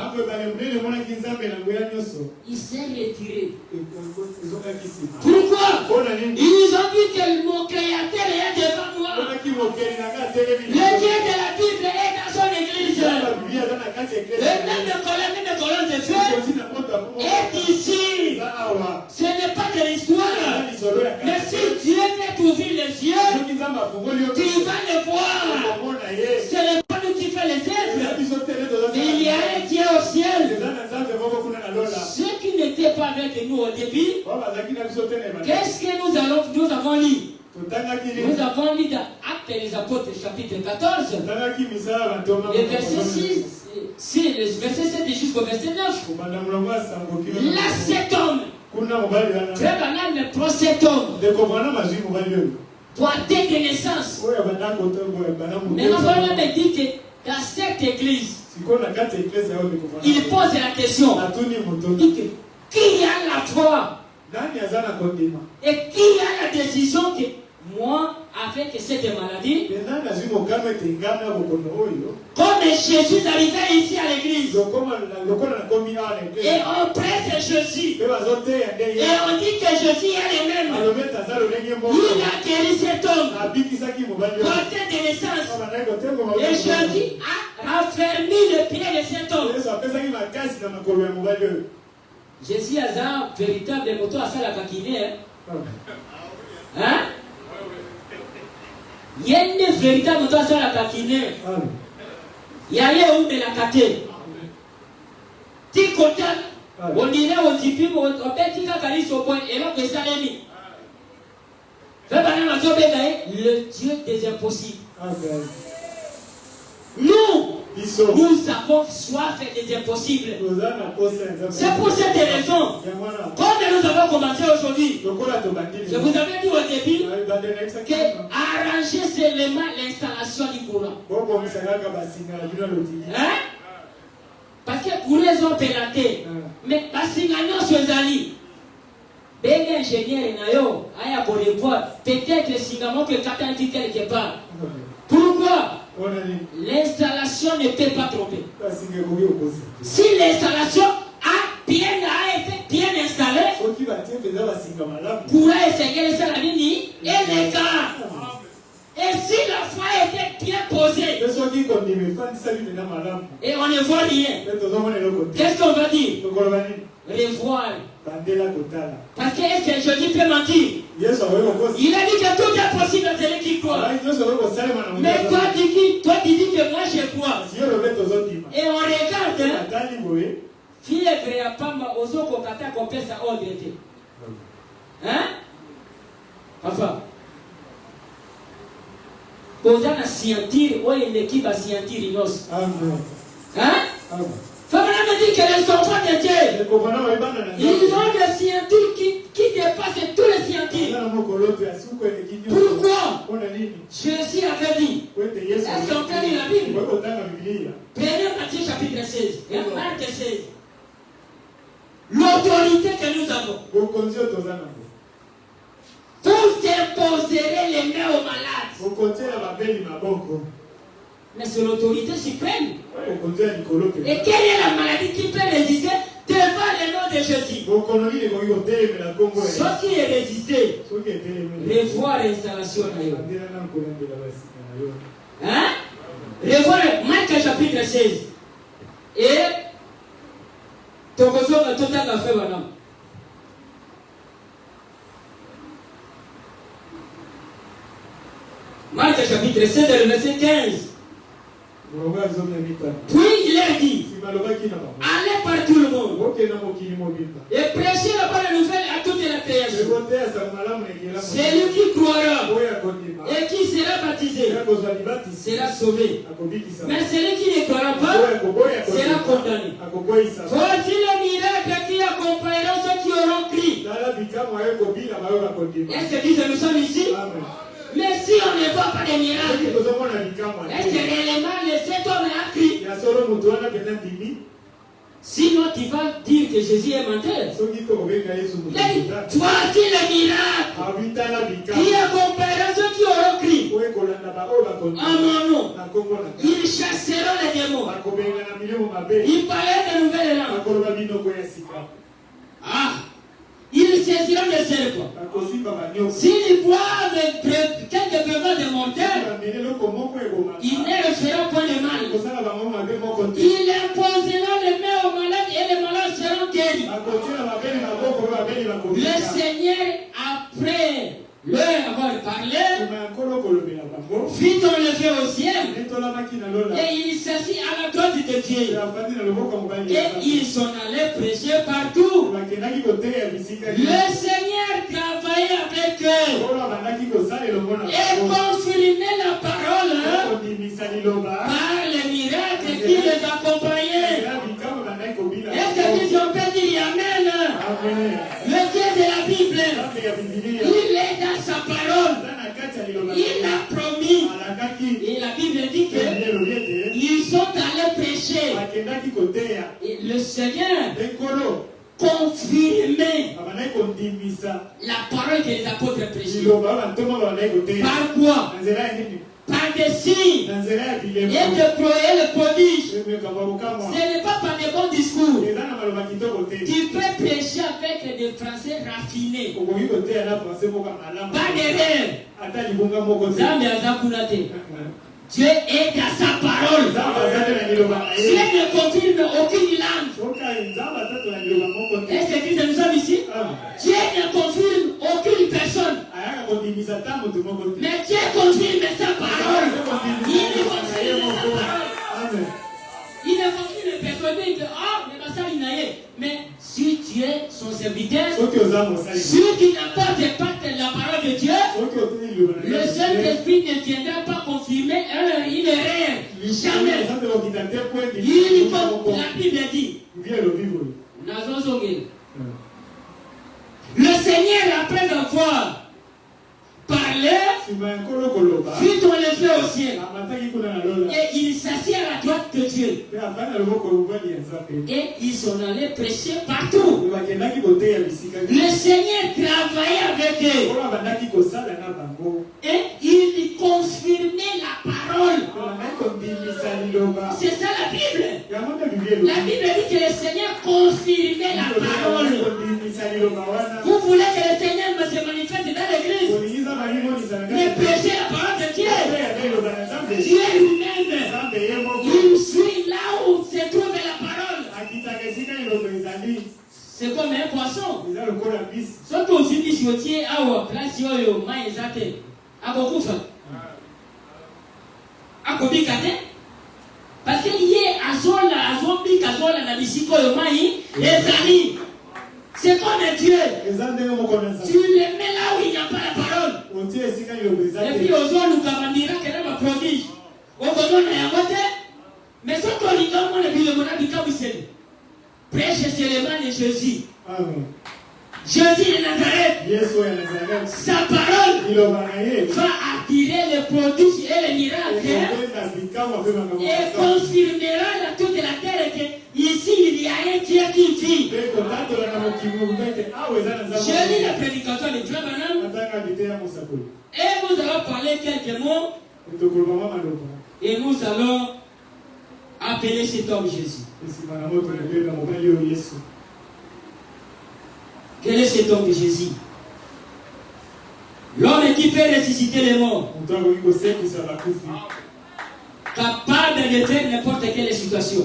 il s'est retiré. Pourquoi? Ils ont dit que mon Créateur est devant moi. Le Dieu de la Bible est dans son église. Le même colonne de feu est ici. Ce n'est pas de l'histoire. Mais si Dieu fait ouvrir les yeux, tu vas le voir. Ce n'est pas nous qui fait les êtres. Il y a un Dieu au ciel. Ceux qui n'étaient pas avec nous au début, qu'est-ce que nous avons lu? Nous avons lu dans Actes des Apôtres, chapitre 14, le verset 6, le verset 7 jusqu'au verset 9. Là, cet homme, Frère Branham prend cet homme, doigté de naissance. Mais mon frère me dit que dans cette église, il pose la question, qui a la foi et qui a la décision que moi, avec cette maladie, comme Jésus arrivait ici à l'église, et on presse Jésus, et on dit que Jésus est le même, il a guéri cet homme, porté de naissance, et Jésus a raffermi le pied de cet homme. Jésus a un véritable moto à ça la kakine. Hein? Il y a une véritable moto à ça la kakine. Il y a eu de la kate. Tikotan, on dirait au tipi, on peut dire qu'à au point, et là, que ça l'est le Dieu des impossibles. Nous avons soif des impossibles. C'est pour cette raison, comme nous avons commencé aujourd'hui, je vous avais dit au début que arranger seulement l'installation du courant. Hein? Parce que pour les hommes pélatés, mais parce que nous sommes ben ingénieur nayo aya pour les voir peut-être singamo que quelqu'un dit quelque part. Pourquoi? L'installation ne peut pas tromper. Si l'installation a été bien installée, pourra essayer le salami et les gars. Et si la foi était bien posée, et on ne voit rien, qu'est-ce qu'on va dire? Revoir. Parce que est-ce que Jésus peut mentir? Il a dit que tout est possible à celui qui croit. Mais toi tu dis que moi je crois. Et on regarde. Fille créa pas ma ozoko kata kopesa ordre. Hein? Enfin. Posant la scientir, ou une équipe à scientir inos. Amen. Hein? Amen. Fabien me dit que les enfants de Dieu, ils ont des scientifiques qui dépassent tous les scientifiques. Pourquoi? Jésus avait dit. Est-ce qu'on peut lire la Bible? Prenez Matthieu chapitre 16. Et Marc 16. L'autorité que nous avons. Vous imposerez les mains aux malades. Mais c'est l'autorité suprême. Et quelle est la maladie qui peut résister devant le nom de Jésus? Ce qui est résisté, revoir l'installation. Hein? Revoir Marc chapitre 16. Et Tokozo a tout à fait maintenant. Marc chapitre 16, verset 15. Puis il a dit, allez par tout le monde et prêchez la bonne nouvelle à toute la création. Celui qui croira et qui sera baptisé sera sauvé. Mais celui qui ne croira pas sera condamné. Voici le miracle qui accompagnera ceux qui auront crié. Est-ce que nous sommes ici? Mais si on ne voit pas de miracles, est-ce que réellement cet homme a crié? Sinon tu vas dire que Jésus est menteur. Voici le miracle qui accompagnera ceux qui auront crié en mon nom. Ils chasseront les démons. Ils parleront de nouvelles langues. Ah! Ils saisiront les serpents. S'ils boivent quelques breuvages de mortels, ils ne le feront point de mal. Ils imposeront les mains aux malades et les malades seront guéris. Le Seigneur, après leur avoir parlé, fit on lever au ciel et il s'assit à la droite de Dieu. Et ils sont allés prêcher partout. Le Seigneur travaillait avec eux et confirmait la parole par les miracles qui les accompagnaient. Est-ce que tu peux dire Amen? Le Dieu de la Bible, il est dans sa parole. Il a promis. Et la Bible dit que ils sont allés prêcher. Et le Seigneur confirmait la parole que les apôtres prêchaient. Par quoi? Par des signes et de prodiges. Ce n'est pas par des bons discours. Tu peux prêcher avec des Français raffinés. Pas de rêve. Dieu est dans sa parole. Dieu ne confirme aucune langue. Est-ce que nous sommes ici? Dieu ne confirme aucune personne. Mais Dieu confirme sa parole. Il confirme sa parole. Il ne confirme personne. Il dit, mais si tu es son serviteur, si tu n'apportes pas la parole de Dieu, le Saint-Esprit ne viendra pas confirmer. Il est réel. Jamais. La Bible dit. Le Seigneur, après avoir parlé, fit on les yeux au ciel. Et il s'assit à la droite de Dieu. Et ils sont allés prêcher partout. Le Seigneur travaillait avec eux. Et il confirmait la parole. C'est ça la Bible. La Bible dit que le Seigneur confirmait la parole. Vous voulez que le Seigneur se manifeste dans l'église? Mais prêchez la parole de Dieu. Dieu lui-même, il suit là où se trouve la parole. C'est comme un poisson. Sauf qu'aujourd'hui, produit yotier awa place yoyo maizate akokufa akobika te parce que lié azola azobika azola na bisiko yo mai ezali. C'est comme Dieu. Tu le mets là où il n'y a pas la parole. Et puis aux autres, nous avons dit que c'est un prodige. Au moment où mais ce qu'on dit, on a vu le monde du Kabisel. Prêche seulement de Jésus. Jésus de Nazareth. Sa parole va attirer les prodiges et les miracles. Et confirmera à toute la terre que ici il y a un Dieu qui vit. J'ai lu la prédication de Dieu Banam. Et nous allons parler quelques mots. Et nous allons appeler cet homme Jésus. Quel est cet homme de Jésus? L'homme qui peut ressusciter les morts. Capable de faire n'importe quelle situation.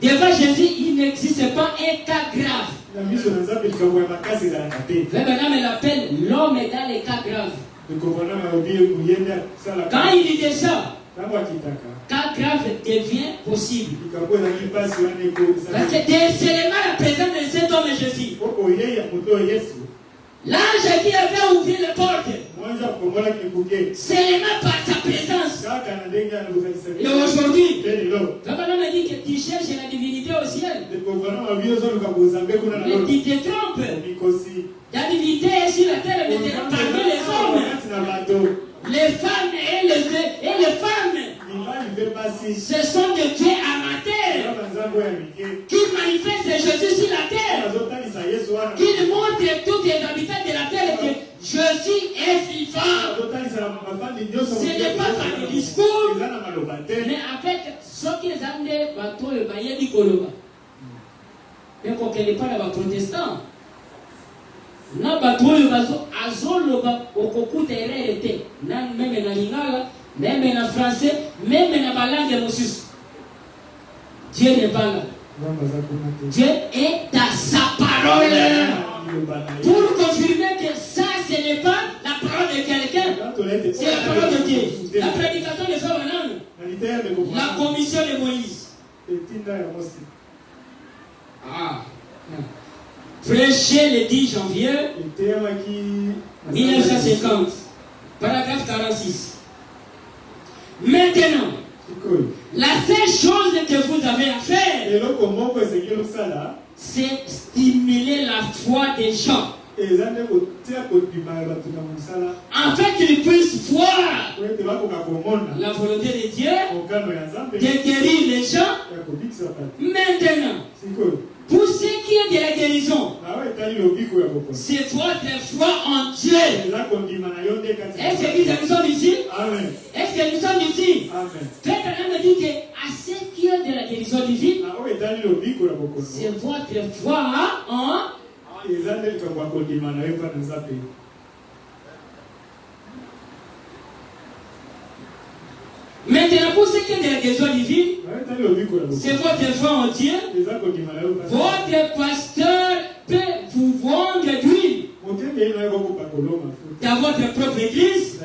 Devant Jésus, il n'existe pas un cas grave. Maintenant, il appelle l'homme dans les cas graves. Quand il dit ça, cas grave devient possible. Parce que c'est seulement la présence de cet homme Jésus. L'ange qui avait ouvert les portes, seulement par sa présence. Et aujourd'hui, Rabbanan me dit que tu cherches la divinité au ciel. Mais tu te trompes. La divinité est sur la terre, mais parmi les hommes. Les femmes et les femmes, ce sont des dieux amateurs qui manifestent Jésus sur la terre, qui montrent tous les habitants de la terre que Jésus est vivant. Ce n'est pas par le discours, mais avec ce qu'ils ont dit, bateau et baillet du Koloba. Mais qu'on ne connaît pas les protestants. Na bato oyo azoloba okokuta erreur te même na lingala même na français même na balangue mosusu. Dieu n'est pas là. Dieu est à sa parole pour confirmer que ça ce n'est pas la parole de quelqu'un, c'est la parole de Dieu. La prédication de Sabanan, la commission de Moïse. Prêché le 10 janvier 1950, paragraphe 46. Maintenant, la seule chose que vous avez à faire, c'est stimuler la foi des gens. En fait, qu'ils puissent voir la volonté de Dieu de guérir les gens. Maintenant, pour ce qui est de la guérison, c'est votre foi en Dieu. Est-ce que nous sommes ici? Est-ce que nous sommes ici? Faites un me dit que à ce qui est de la guérison divine, c'est votre foi en maintenant, pour ce qui est de la guérison divine, c'est votre foi en Dieu. Votre pasteur peut vous vendre d'huile dans votre propre église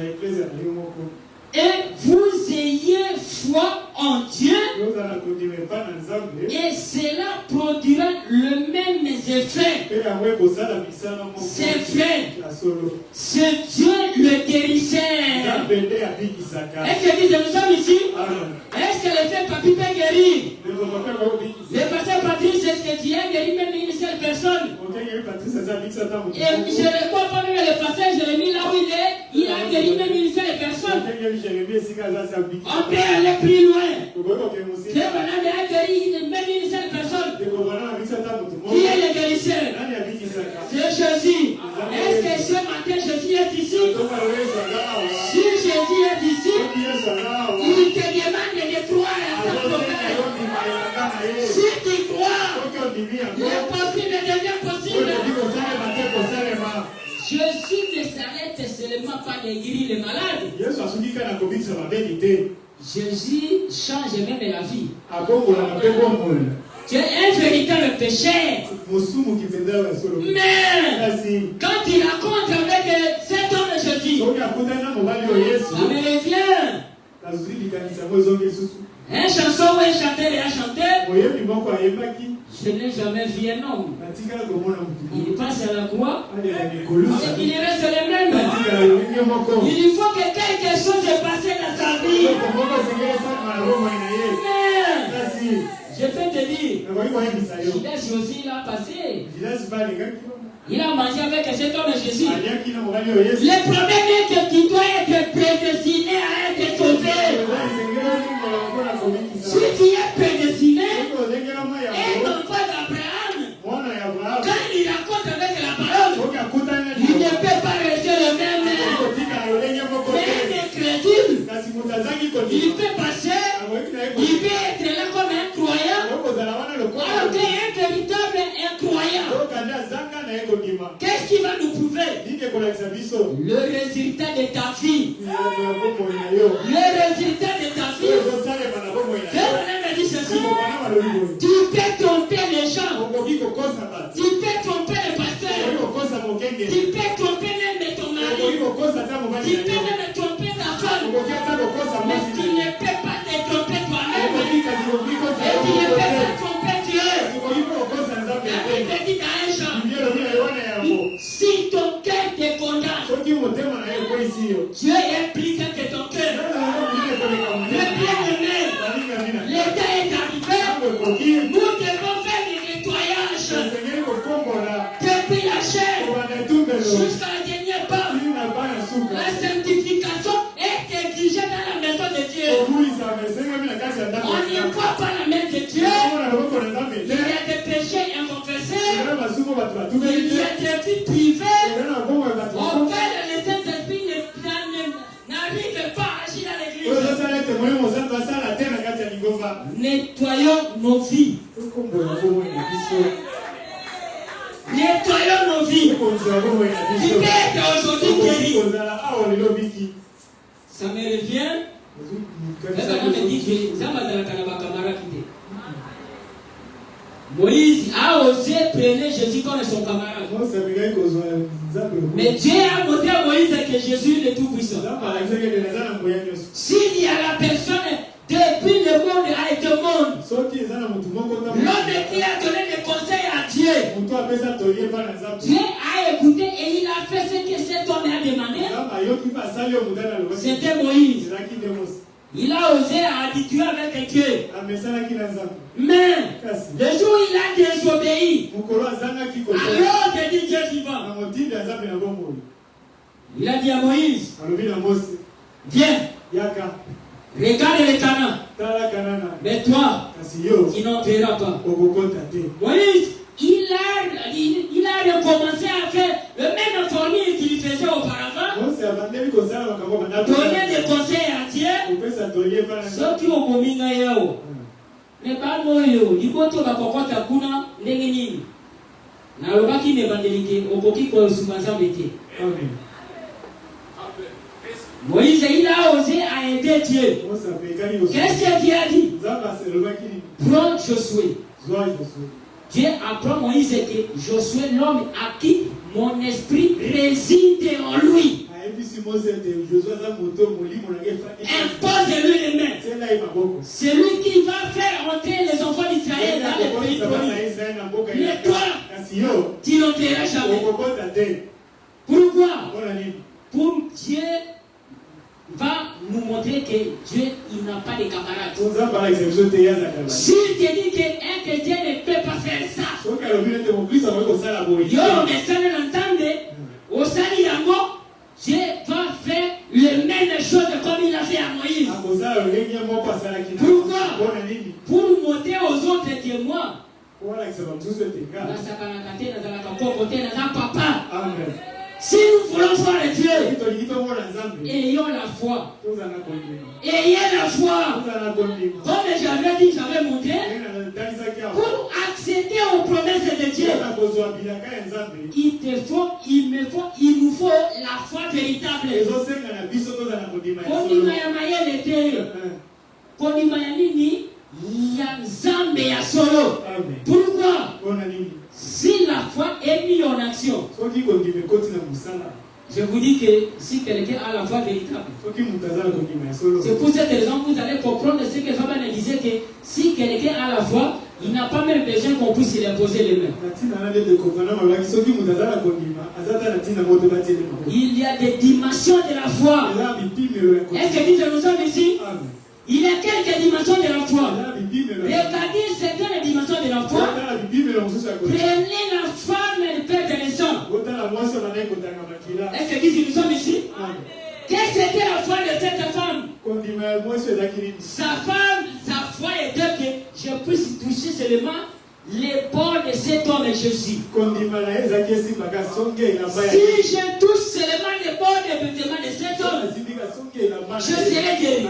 et vous ayez foi en Dieu et cela produira le même effet. C'est vrai. C'est Dieu le guérisseur. Est-ce que nous sommes ici? Est-ce que le fait Papi peut guérir? Le pasteur Patrice, est-ce que tu as guéri même une seule personne? Et je ne crois pas même le pasteur Jérémie là où il est, il a guéri même une seule personne. On peut aller plus loin. Le bonhomme a guéri même une seule personne. Qui est le guérisseur? C'est Jésus. Est-ce que ce matin Jésus est ici? Si Jésus est ici, il te demande de croire à sa promesse. Si tu crois, le possible devient possible. Jésus ne s'arrête seulement pas de guérir les malades. Jésus change même la vie. Tu es un véritable pécheur. Mais quand il raconte avec cet homme de Jésus, ça me revient. Un chanson où un chanteur et un chanteur, je n'ai jamais vu un homme. Il passe à la croix et il reste le même. Il faut que quelque chose se passe dans sa vie. Je peux te dire, Judas aussi il a passé. Il a mangé avec cet homme de Jésus. Le problème est que tu dois être prédestiné à être sauvé. Si tu es prédestiné, et ton père d'Abraham, quand il raconte avec la parole, il ne peut pas rester le même. Mais il est crédible. Il peut passer, il peut être là comme un croyant, alors qu'il est un véritable incroyant. Qu'est-ce qui va nous prouver? Le résultat de ta vie. Le résultat de ta vie. Je me dis ceci. Tu peux tromper les gens. Tu peux tromper les pasteurs. Tu peux tromper même ton mari. Tu peux même tromper ta femme. Mais tu ne peux pas te tromper toi-même. Et tu ne peux pas tromper Dieu. La Bible dit dans un chant, si ton cœur te condamne, Dieu est plus grand que ton cœur. Le bien-aimé, l'état est arrivé. Nous devons faire le nettoyage depuis la chair jusqu'à la dernière part. La sanctification est exigée dans la maison de Dieu. On n'y voit pas la main de Dieu. Il y a des péchés inconfessés. Il y a des vies privées auxquelles le Saint-Esprit n'arrive pas à agir dans l'église. Nettoyons nos vies. Nettoyons nos vies. Tu peux être aujourd'hui guéri. Ça me revient. Moïse a osé prendre Jésus comme son camarade. Mais Dieu a montré à Moïse que Jésus est tout puissant. S'il y a la personne depuis le monde a été monde, l'homme qui a donné des conseils à Dieu, Dieu a écouté et il a fait ce que cet homme a demandé. C'était Moïse. Il a osé habituer avec Dieu. Mais le jour où il a désobéi, alors que dit Dieu vivant, il a dit à Moïse, viens, regarde le Canaan. Mais toi, tu n'entreras pas. Moïse, il a recommencé à faire le même formule qu'il faisait auparavant. Donner des conseils à Dieu. Ceux qui ont commis Yao. Mais pas moi, il faut que tu aies kuna ndengenini. Na lobaki ne bandelike okoki ko sumanza bete. Moïse, il a osé à aider Dieu. Qu'est-ce que Dieu a dit? Prends Josué. Dieu apprend Moïse que Josué, l'homme à qui mon esprit réside en lui. Impose-lui les mains. C'est lui qui va faire entrer les enfants d'Israël dans le pays promis. Mais toi, tu n'entreras jamais. Pourquoi? Pour Dieu va nous montrer que Dieu il n'a pas de camarades. Si tu dis qu'un chrétien ne peut pas faire ça, yo mais ça ne l'entendez. Au Sali Yango, Dieu va faire les mêmes choses comme il a fait à Moïse. Pourquoi? Pour montrer aux autres que moi, si nous voulons voir Dieu, ayons la foi. Ayez la foi. Comme j'avais dit, j'avais montré, pour accéder aux promesses de Dieu, il nous faut la foi véritable. Kondima ya nini? Ya Zambe ya solo. Je vous dis que si quelqu'un a la foi véritable, c'est pour cette raison que vous allez comprendre ce que Fabian disait, que si quelqu'un a la foi, il n'a pas même besoin qu'on puisse lui imposer les mains. Il y a des dimensions de la foi. Est-ce que nous sommes ici? Il y a quelques dimensions de la foi. Regardez certaines dimensions de la foi. Prenez la femme et le père de l'essence. Est-ce que nous sommes ici? Qu'est-ce que c'était la foi de cette femme? Sa foi était que je puisse toucher seulement les bords de cet homme Jésus. Si je touche seulement les bords de vêtements de cet homme, je serai guéri.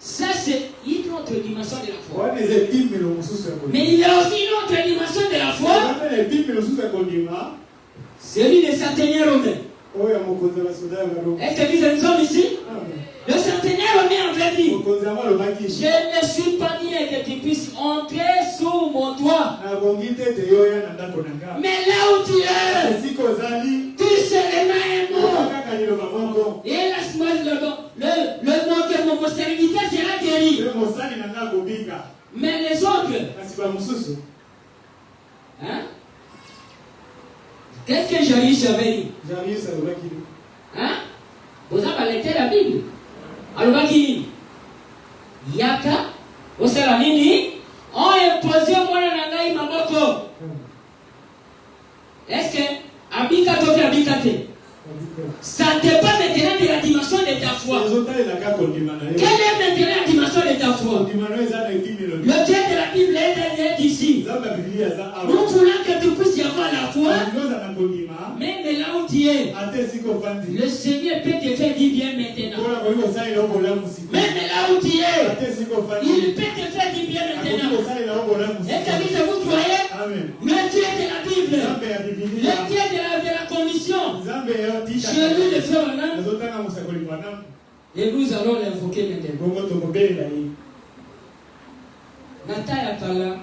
Ça, c'est une autre dimension de la foi. Mais il y a aussi une autre dimension de la foi. Celui des centenaires romains. Est-ce que nous sommes ici? Le centenaire romain avait dit: je ne suis pas bien que tu puisses entrer sous mon toit. Mais là où tu es, tu seras un mort. Et laisse-moi le nom que mon serviteur sera guéri. Mais les autres, hein? Qu'est-ce que Jarius avait dit? Hein? Vous avez lu la Bible? Alors, Yaka, vous savez nini? On est posé au moins dans la maboko. Est-ce que Abika toke Abikate? Ça dépend maintenant de la dimension de ta foi. Quelle est maintenant la dimension de ta foi? Le Dieu de la Bible est ici. Nous voulons que tu puisses y avoir la foi. Même là où tu es, le Seigneur peut te faire du bien maintenant. Même là où tu es, il peut te faire du bien maintenant. Est-ce que vous croyez? Le Dieu de la Bible, le Dieu de la commission, je lui le fais maintenant. Et nous allons l'invoquer maintenant. Nathalie,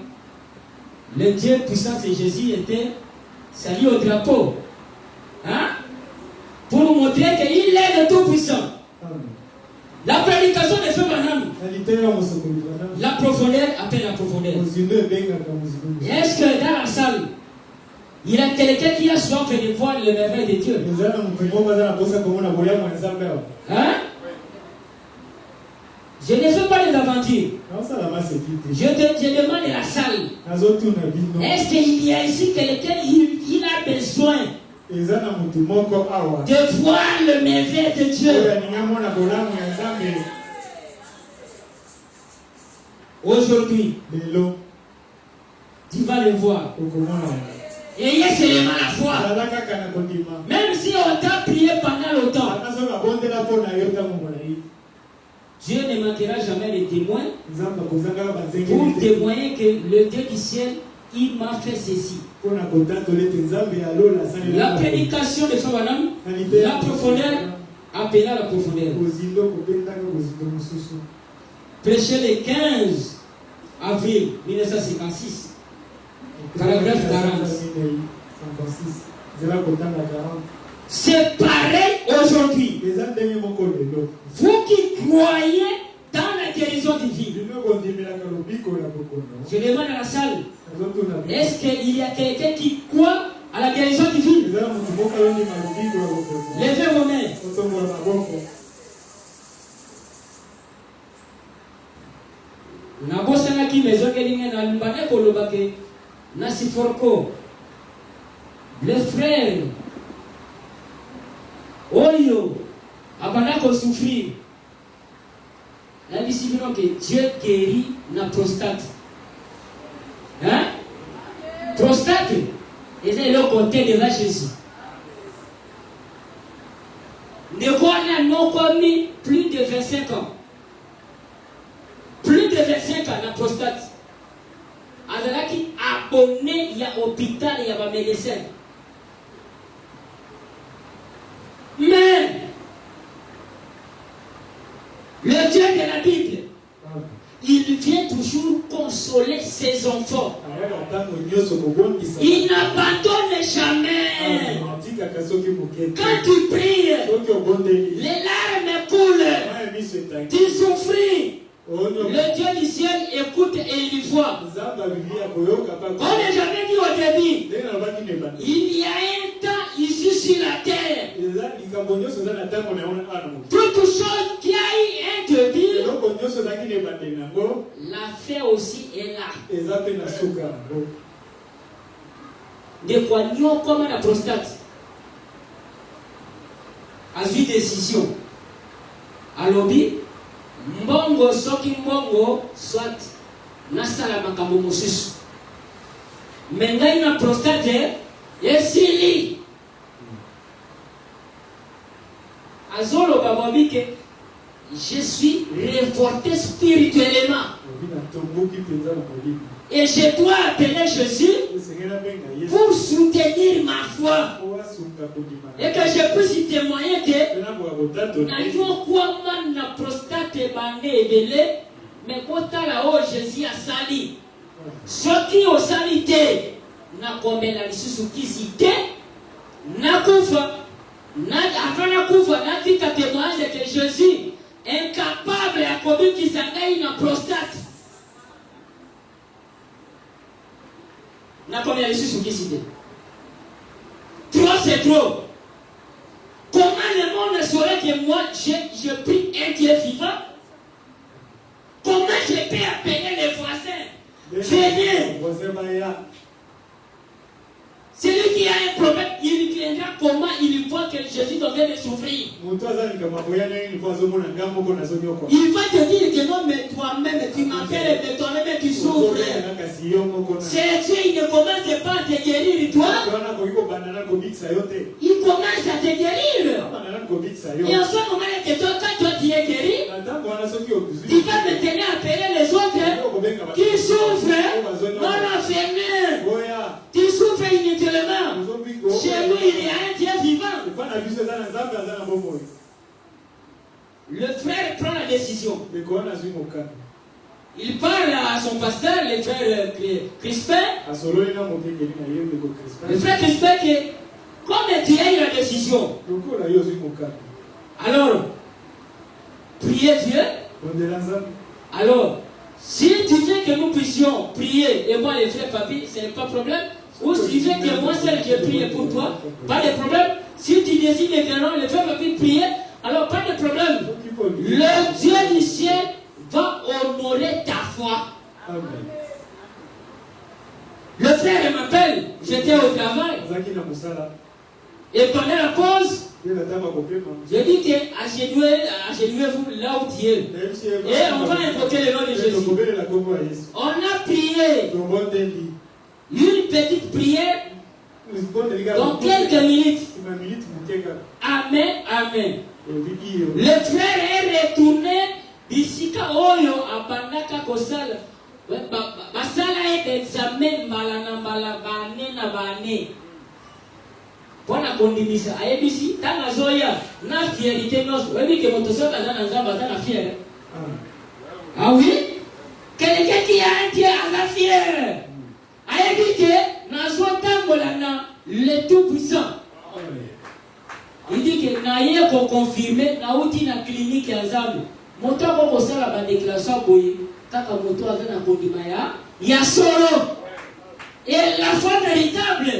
le Dieu puissant de Jésus était sali au drapeau. Hein? Pour nous montrer qu'il est le Tout-Puissant. La prédication de ce bonhomme, la profondeur appelle la profondeur. Est-ce que dans la salle, il y a quelqu'un qui a soif de voir le merveille de Dieu? Hein? Je ne fais pas des aventures. Je demande à la salle. Est-ce qu'il y a ici quelqu'un qui a besoin de voir le merveille de Dieu? Aujourd'hui, tu vas le voir. Ayez seulement la foi. Même si on t'a prié pendant longtemps, Dieu ne manquera jamais les témoins pour témoigner que le Dieu du ciel, il m'a fait ceci. La prédication de son bonhomme, la profondeur, appela la profondeur. Prêché le 15 avril 1956, paragraphe 40. C'est pareil aujourd'hui. Vous qui croyez dans la guérison divine, je demande à la salle, est-ce qu'il y a quelqu'un qui croit à la guérison divine? Levez vos mains. Nabosanaki mezokelinga na lumbane kolobake nasiforko. Les frères Oyo, abandako souffrir. La discipline que Dieu guérit la prostate. Hein? Prostate. Et c'est le côté de la Jésus. Ne voit non commis plus de 25 ans. Plus de 25 ans la prostate. Azalaki abonné, il y a hôpital, il y a un médecin. Mais le Dieu de la Bible, il vient toujours consoler ses enfants. Il n'abandonne jamais. Quand tu pries, les larmes coulent. Tu souffres. Le Dieu du ciel écoute et il voit. On n'est jamais dit au début. Il y a un temps ici sur la terre. Toute chose qui a eu un début, la fin aussi est là. De quoi nous comme la prostate a eu décision. À l'objet. Mbongo soki mbongo soit nasala makambo mosusu mengai na prostate esili azolo bababike je suis révolté spirituellement et je dois appeler Jésus pour soutenir ma foi et que je puisse témoigner que na prostate bande ebele mais kota la o Jésus a sali soki o sali te na kombela lisusu kisite na kufa na afana kufa na tika témoignage que Jésus incapable ya kobikisa ngai na prostate na kombela lisusu kisite. Trop c'est trop. Comment le monde saurait que moi, je prie un Dieu vivant? Comment je peux appeler les voisins? Venez. Celui qui a un problème, il viendra comment il voit que Jésus devait le souffrir. Il va te dire que non, mais toi-même, tu m'appelles, mais toi-même, tu souffres. C'est Dieu, il ne commence pas à te guérir, toi. Il commence à te guérir. Et en ce moment, quand toi tu es guéri, tu vas maintenant appeler les autres qui souffrent. Non, non, Seigneur. Tu souffres inutilement. Chez nous, il y a un Dieu vivant. Le frère prend la décision. Il parle à son pasteur, le frère Crispin. Le frère Crispin, comme tu as eu la décision, alors, priez Dieu. Alors, si tu veux que nous puissions prier, et moi, les frères papi, ce n'est pas de problème. Ou si tu veux que moi seul je prie pour toi, pas de problème. Si tu décides que non, les frères papi prier, alors pas de problème. Le Dieu du ciel va honorer ta foi. Amen. Le frère m'appelle, j'étais au travail. Et pendant la pause, j'ai dit que agenouillez-vous là où tu es. Et on va invoquer le nom de Jésus. On a prié une petite prière dans quelques minutes. Amen, amen. Le frère est retourné d'ici Oyo à Bandaka Kosala. Basala est examen malana balabane na bane. Bona kondimisa ayebisi tanga zoya na fierté nos webi ke motoso bazana nzamba bazana fier. Ah oui? Quelqu'un qui a un Dieu à la fière. Ayebi ke na zotambola na le tout puissant. Il dit que na ye ko confirmer na uti na clinique ya Nzambe. Moto ko kosala ba déclaration boye kaka moto azana kondima ya solo. Et la foi véritable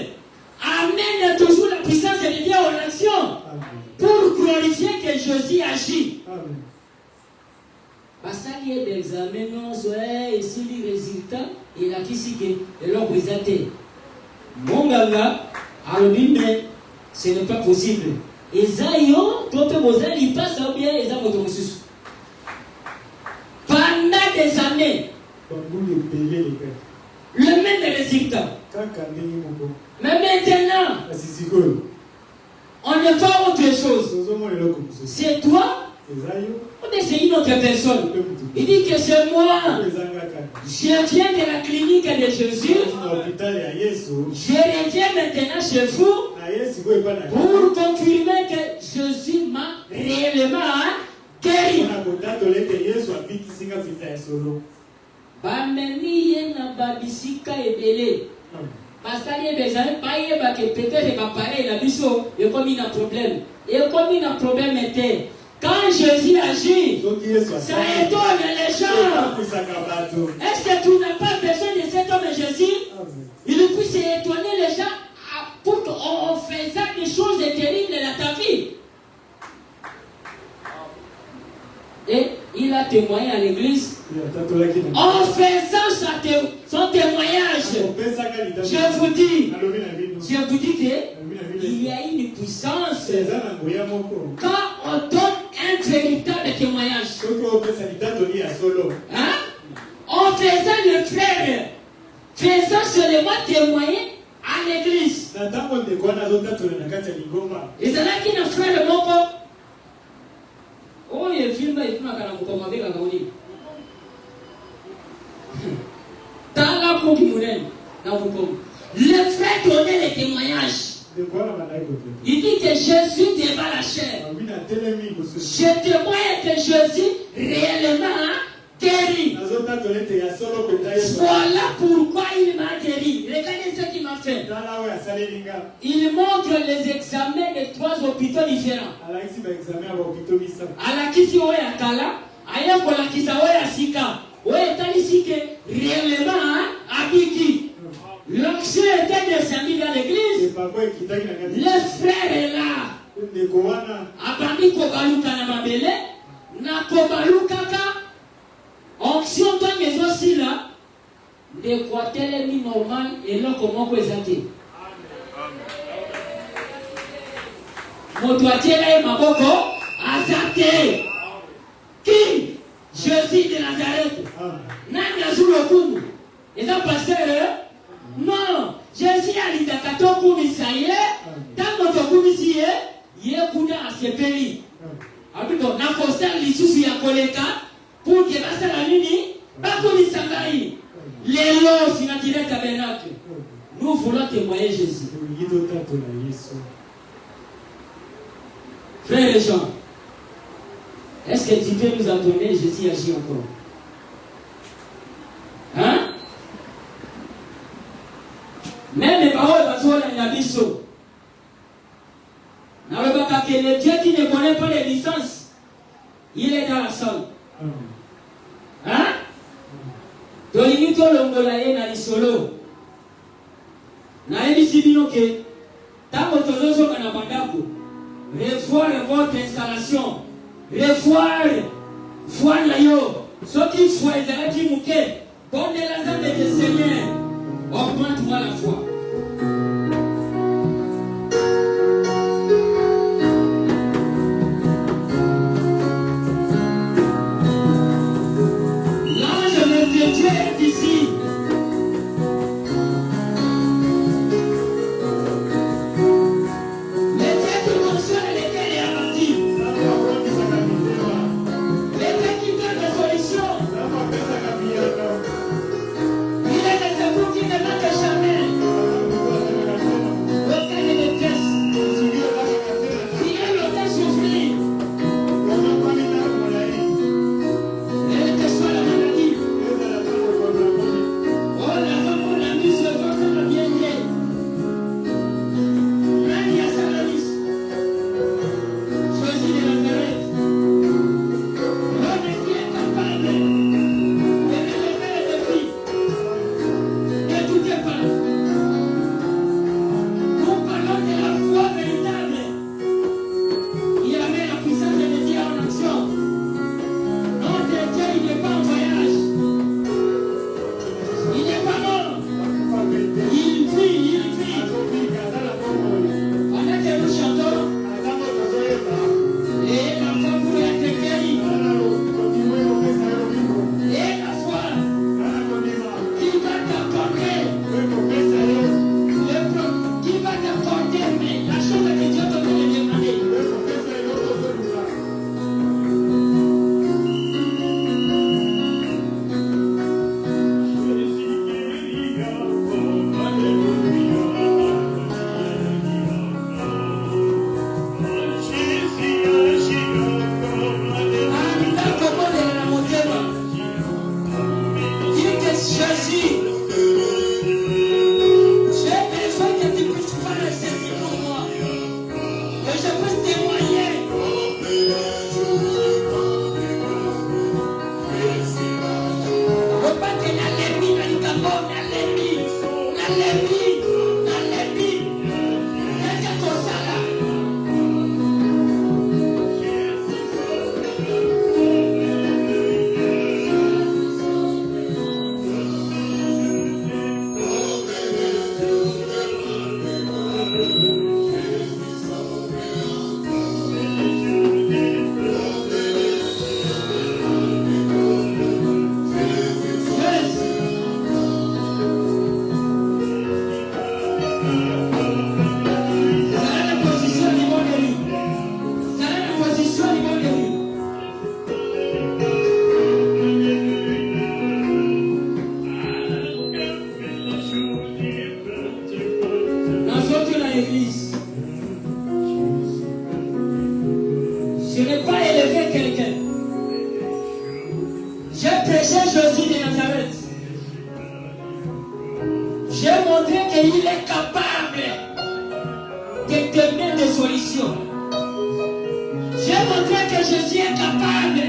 amène toujours la puissance de Dieu en action pour glorifier que Jésus agit. Parce qu'il y a des examens, non, et si les résultats, il a qui s'y est l'homme présenté. Mon gars, mais ce n'est pas possible. Et Zayon, toi, il passe à bien les hommes pendant des années. Le même résultat. Mais maintenant, on ne fait autre chose. C'est toi ou c'est une autre personne. Il dit que c'est moi. Je viens de la clinique de Jésus. Je reviens maintenant chez vous pour confirmer que Jésus m'a réellement guéri. Bameni yena babisika ebele. parce qu'il y a peut-être pareil, la biseau, et comme il a un problème. Et comme il a un problème, quand Jésus agit, ça étonne les gens. Est-ce que tu n'as pas besoin de cet homme Jésus? Il puisse étonner les gens pour qu'on fasse des choses terribles dans ta vie. Et il a témoigné à l'église en faisant son témoignage. Je vous dis qu'il y a une puissance quand on donne un véritable témoignage. Hein? En faisant le frère, faisant seulement témoigner à l'église. Et c'est là qu'il y a un frère mon père. Oh, il y a un film, il y a un film avec la Gaudi. Dans la coupe, le frère donnait les témoignages. Il dit que Jésus débat la chair. Je témoigne que Jésus réellement guéri. Voilà pourquoi il m'a guéri. Regardez ce qu'il m'a fait. Il montre les examens de 3 hôpitaux différents. Alakisi oya kala, aya kolakisa oya sika. Oya talisi que réellement abiki. L'onction était descendu dans l'église. Le frère est là. Abandi kobaluka na mabele, na kobaluka ka. Onction dans les aussi là. De quoi tel est normal et là comment vous êtes. Motoatiela et maboko azate. Qui? Jésus de Nazareth. Nani azulu kumu. Et ça pasteur? Non, Jésus a dit que quand tu es tant que tu es yekuna asepeli. Abiko na postal lisusu ya koleka pour que basa la nini ba kulisangai. Lelo sinatire tabernacle. Nous voulons témoigner Jésus. Frères et Jean, est-ce que tu peux nous entendre Jésus agit encore? Hein? Même les paroles sont dans la biseau. Le Dieu qui ne connaît pas les licences, il est dans la salle. Hein? Tolinito longolaye na lisolo. Na ebisi bino ke tango tozozo kana bandako. Revoir votre installation. Revoir foi yo. Ce qui foi ezalaki muke. Donne la zande de Seigneur. Augmente-moi la foi. L'ange de Dieu est ici. Le Dieu qui conçoit lesquels est averti. Le Dieu qui donne des solutions. Il est des secours qui ne manquent jamais. Je n'ai pas élevé quelqu'un. J'ai prêché Jésus de Nazareth. J'ai montré qu'il est capable de donner des solutions. J'ai montré que Jésus est capable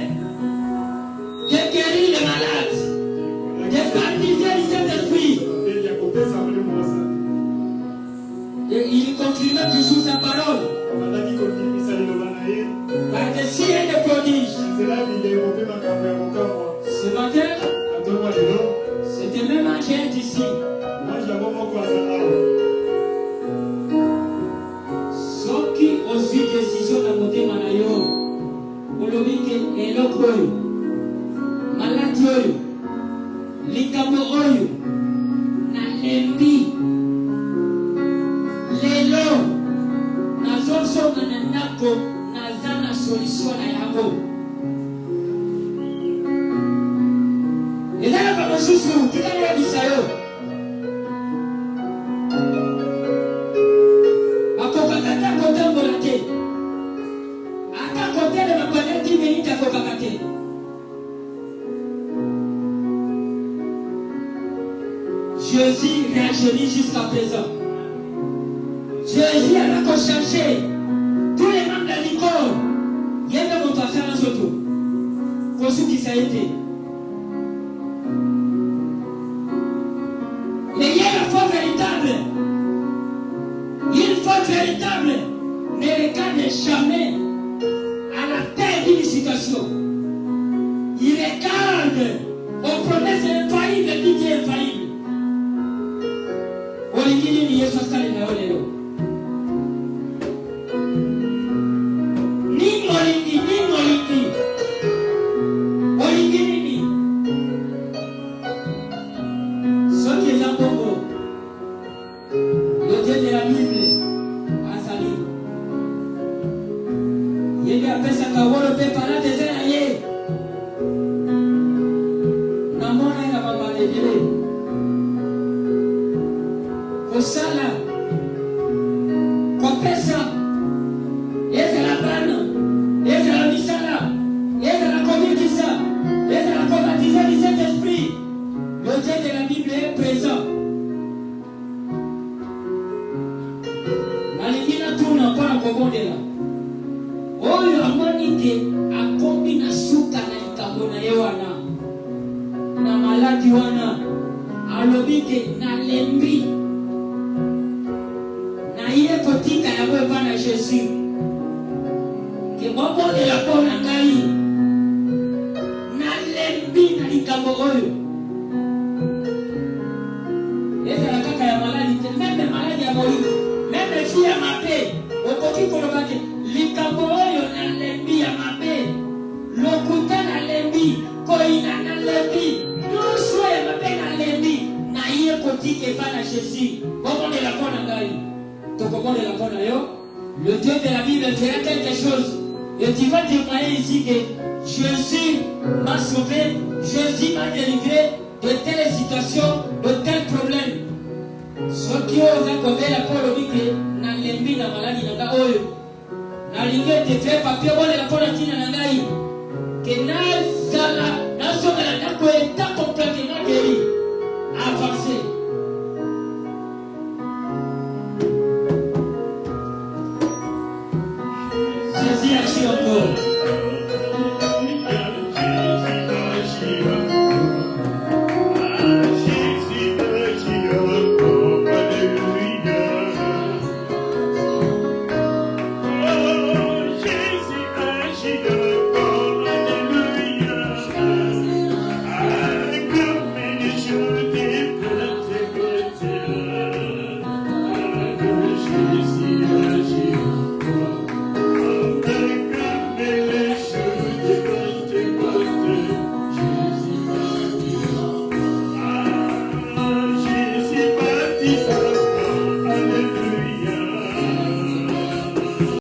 de guérir les malades, de baptiser les Saint-Esprit. Et il confirmait toujours sa parole. Par des signes et des prodiges. Ce matin, c'était même un géant ici. Ceux qui ont eu décision de monter Manayo, Olomike et Lokoyo, Maladioyo, Likamoyo, Nalembi, Lelo, Nazonso Nanako, Nazana solution à Yango. Et là, il va me soucier, tu vas dire ça. Jésus réagit jusqu'à présent. Jésus a changé tous les membres de l'école. Il y a des montants à nous autres. Pour ce qui ça a été. Mais il y a la foi véritable. Une foi véritable ne regarde jamais à la tête d'une situation. Il regarde aux promesses infaillibles et Dieu infaillible. Olingini ni Yesu asali na yo leo. Nini olingi. Olingini ni. Soki eza bongo. Le Dieu de la Bible asali. Yeye apesaka wolo pe parade eza na ye. Namona ina mama lebele. Osala, Kopesa, Ezra Ezra Misala, Ezra Komikisa, Ezra Komatisa du Saint-Esprit. Le Dieu de la Bible est présent. Malingina tuna para kobondela. Oyo amonike akombi na suka na ikambo na yewana. Na maladi wana alobike na lembi. Il est petit à la voix de Jésus. Que bon de la porte à Gaï. Nalembi na likambo oyo. Et c'est la caca ya maladie. Même les maladies à mourir. Même les filles à ma paix. Au côté kolobate. Likambo oyo nalembi à ma paix. Lokuta nalembi. Koina nalembi. Non soit ya ma paix nalembi. Na il est petit et pas à Jésus. Bon de la porte à Gaï. Le Dieu de la Bible fera quelque chose. Et tu vas témoigner ici que Jésus m'a sauvé, Jésus m'a délivré de telles situations, de tels problèmes. Ceux qui osent accorder la parole au na lembi na maladie na oyo. Na lingue de faire papier ou la parole na ngai. Que na sala, na soka na ko est complètement guéri. Avancé. Jésus agit encore.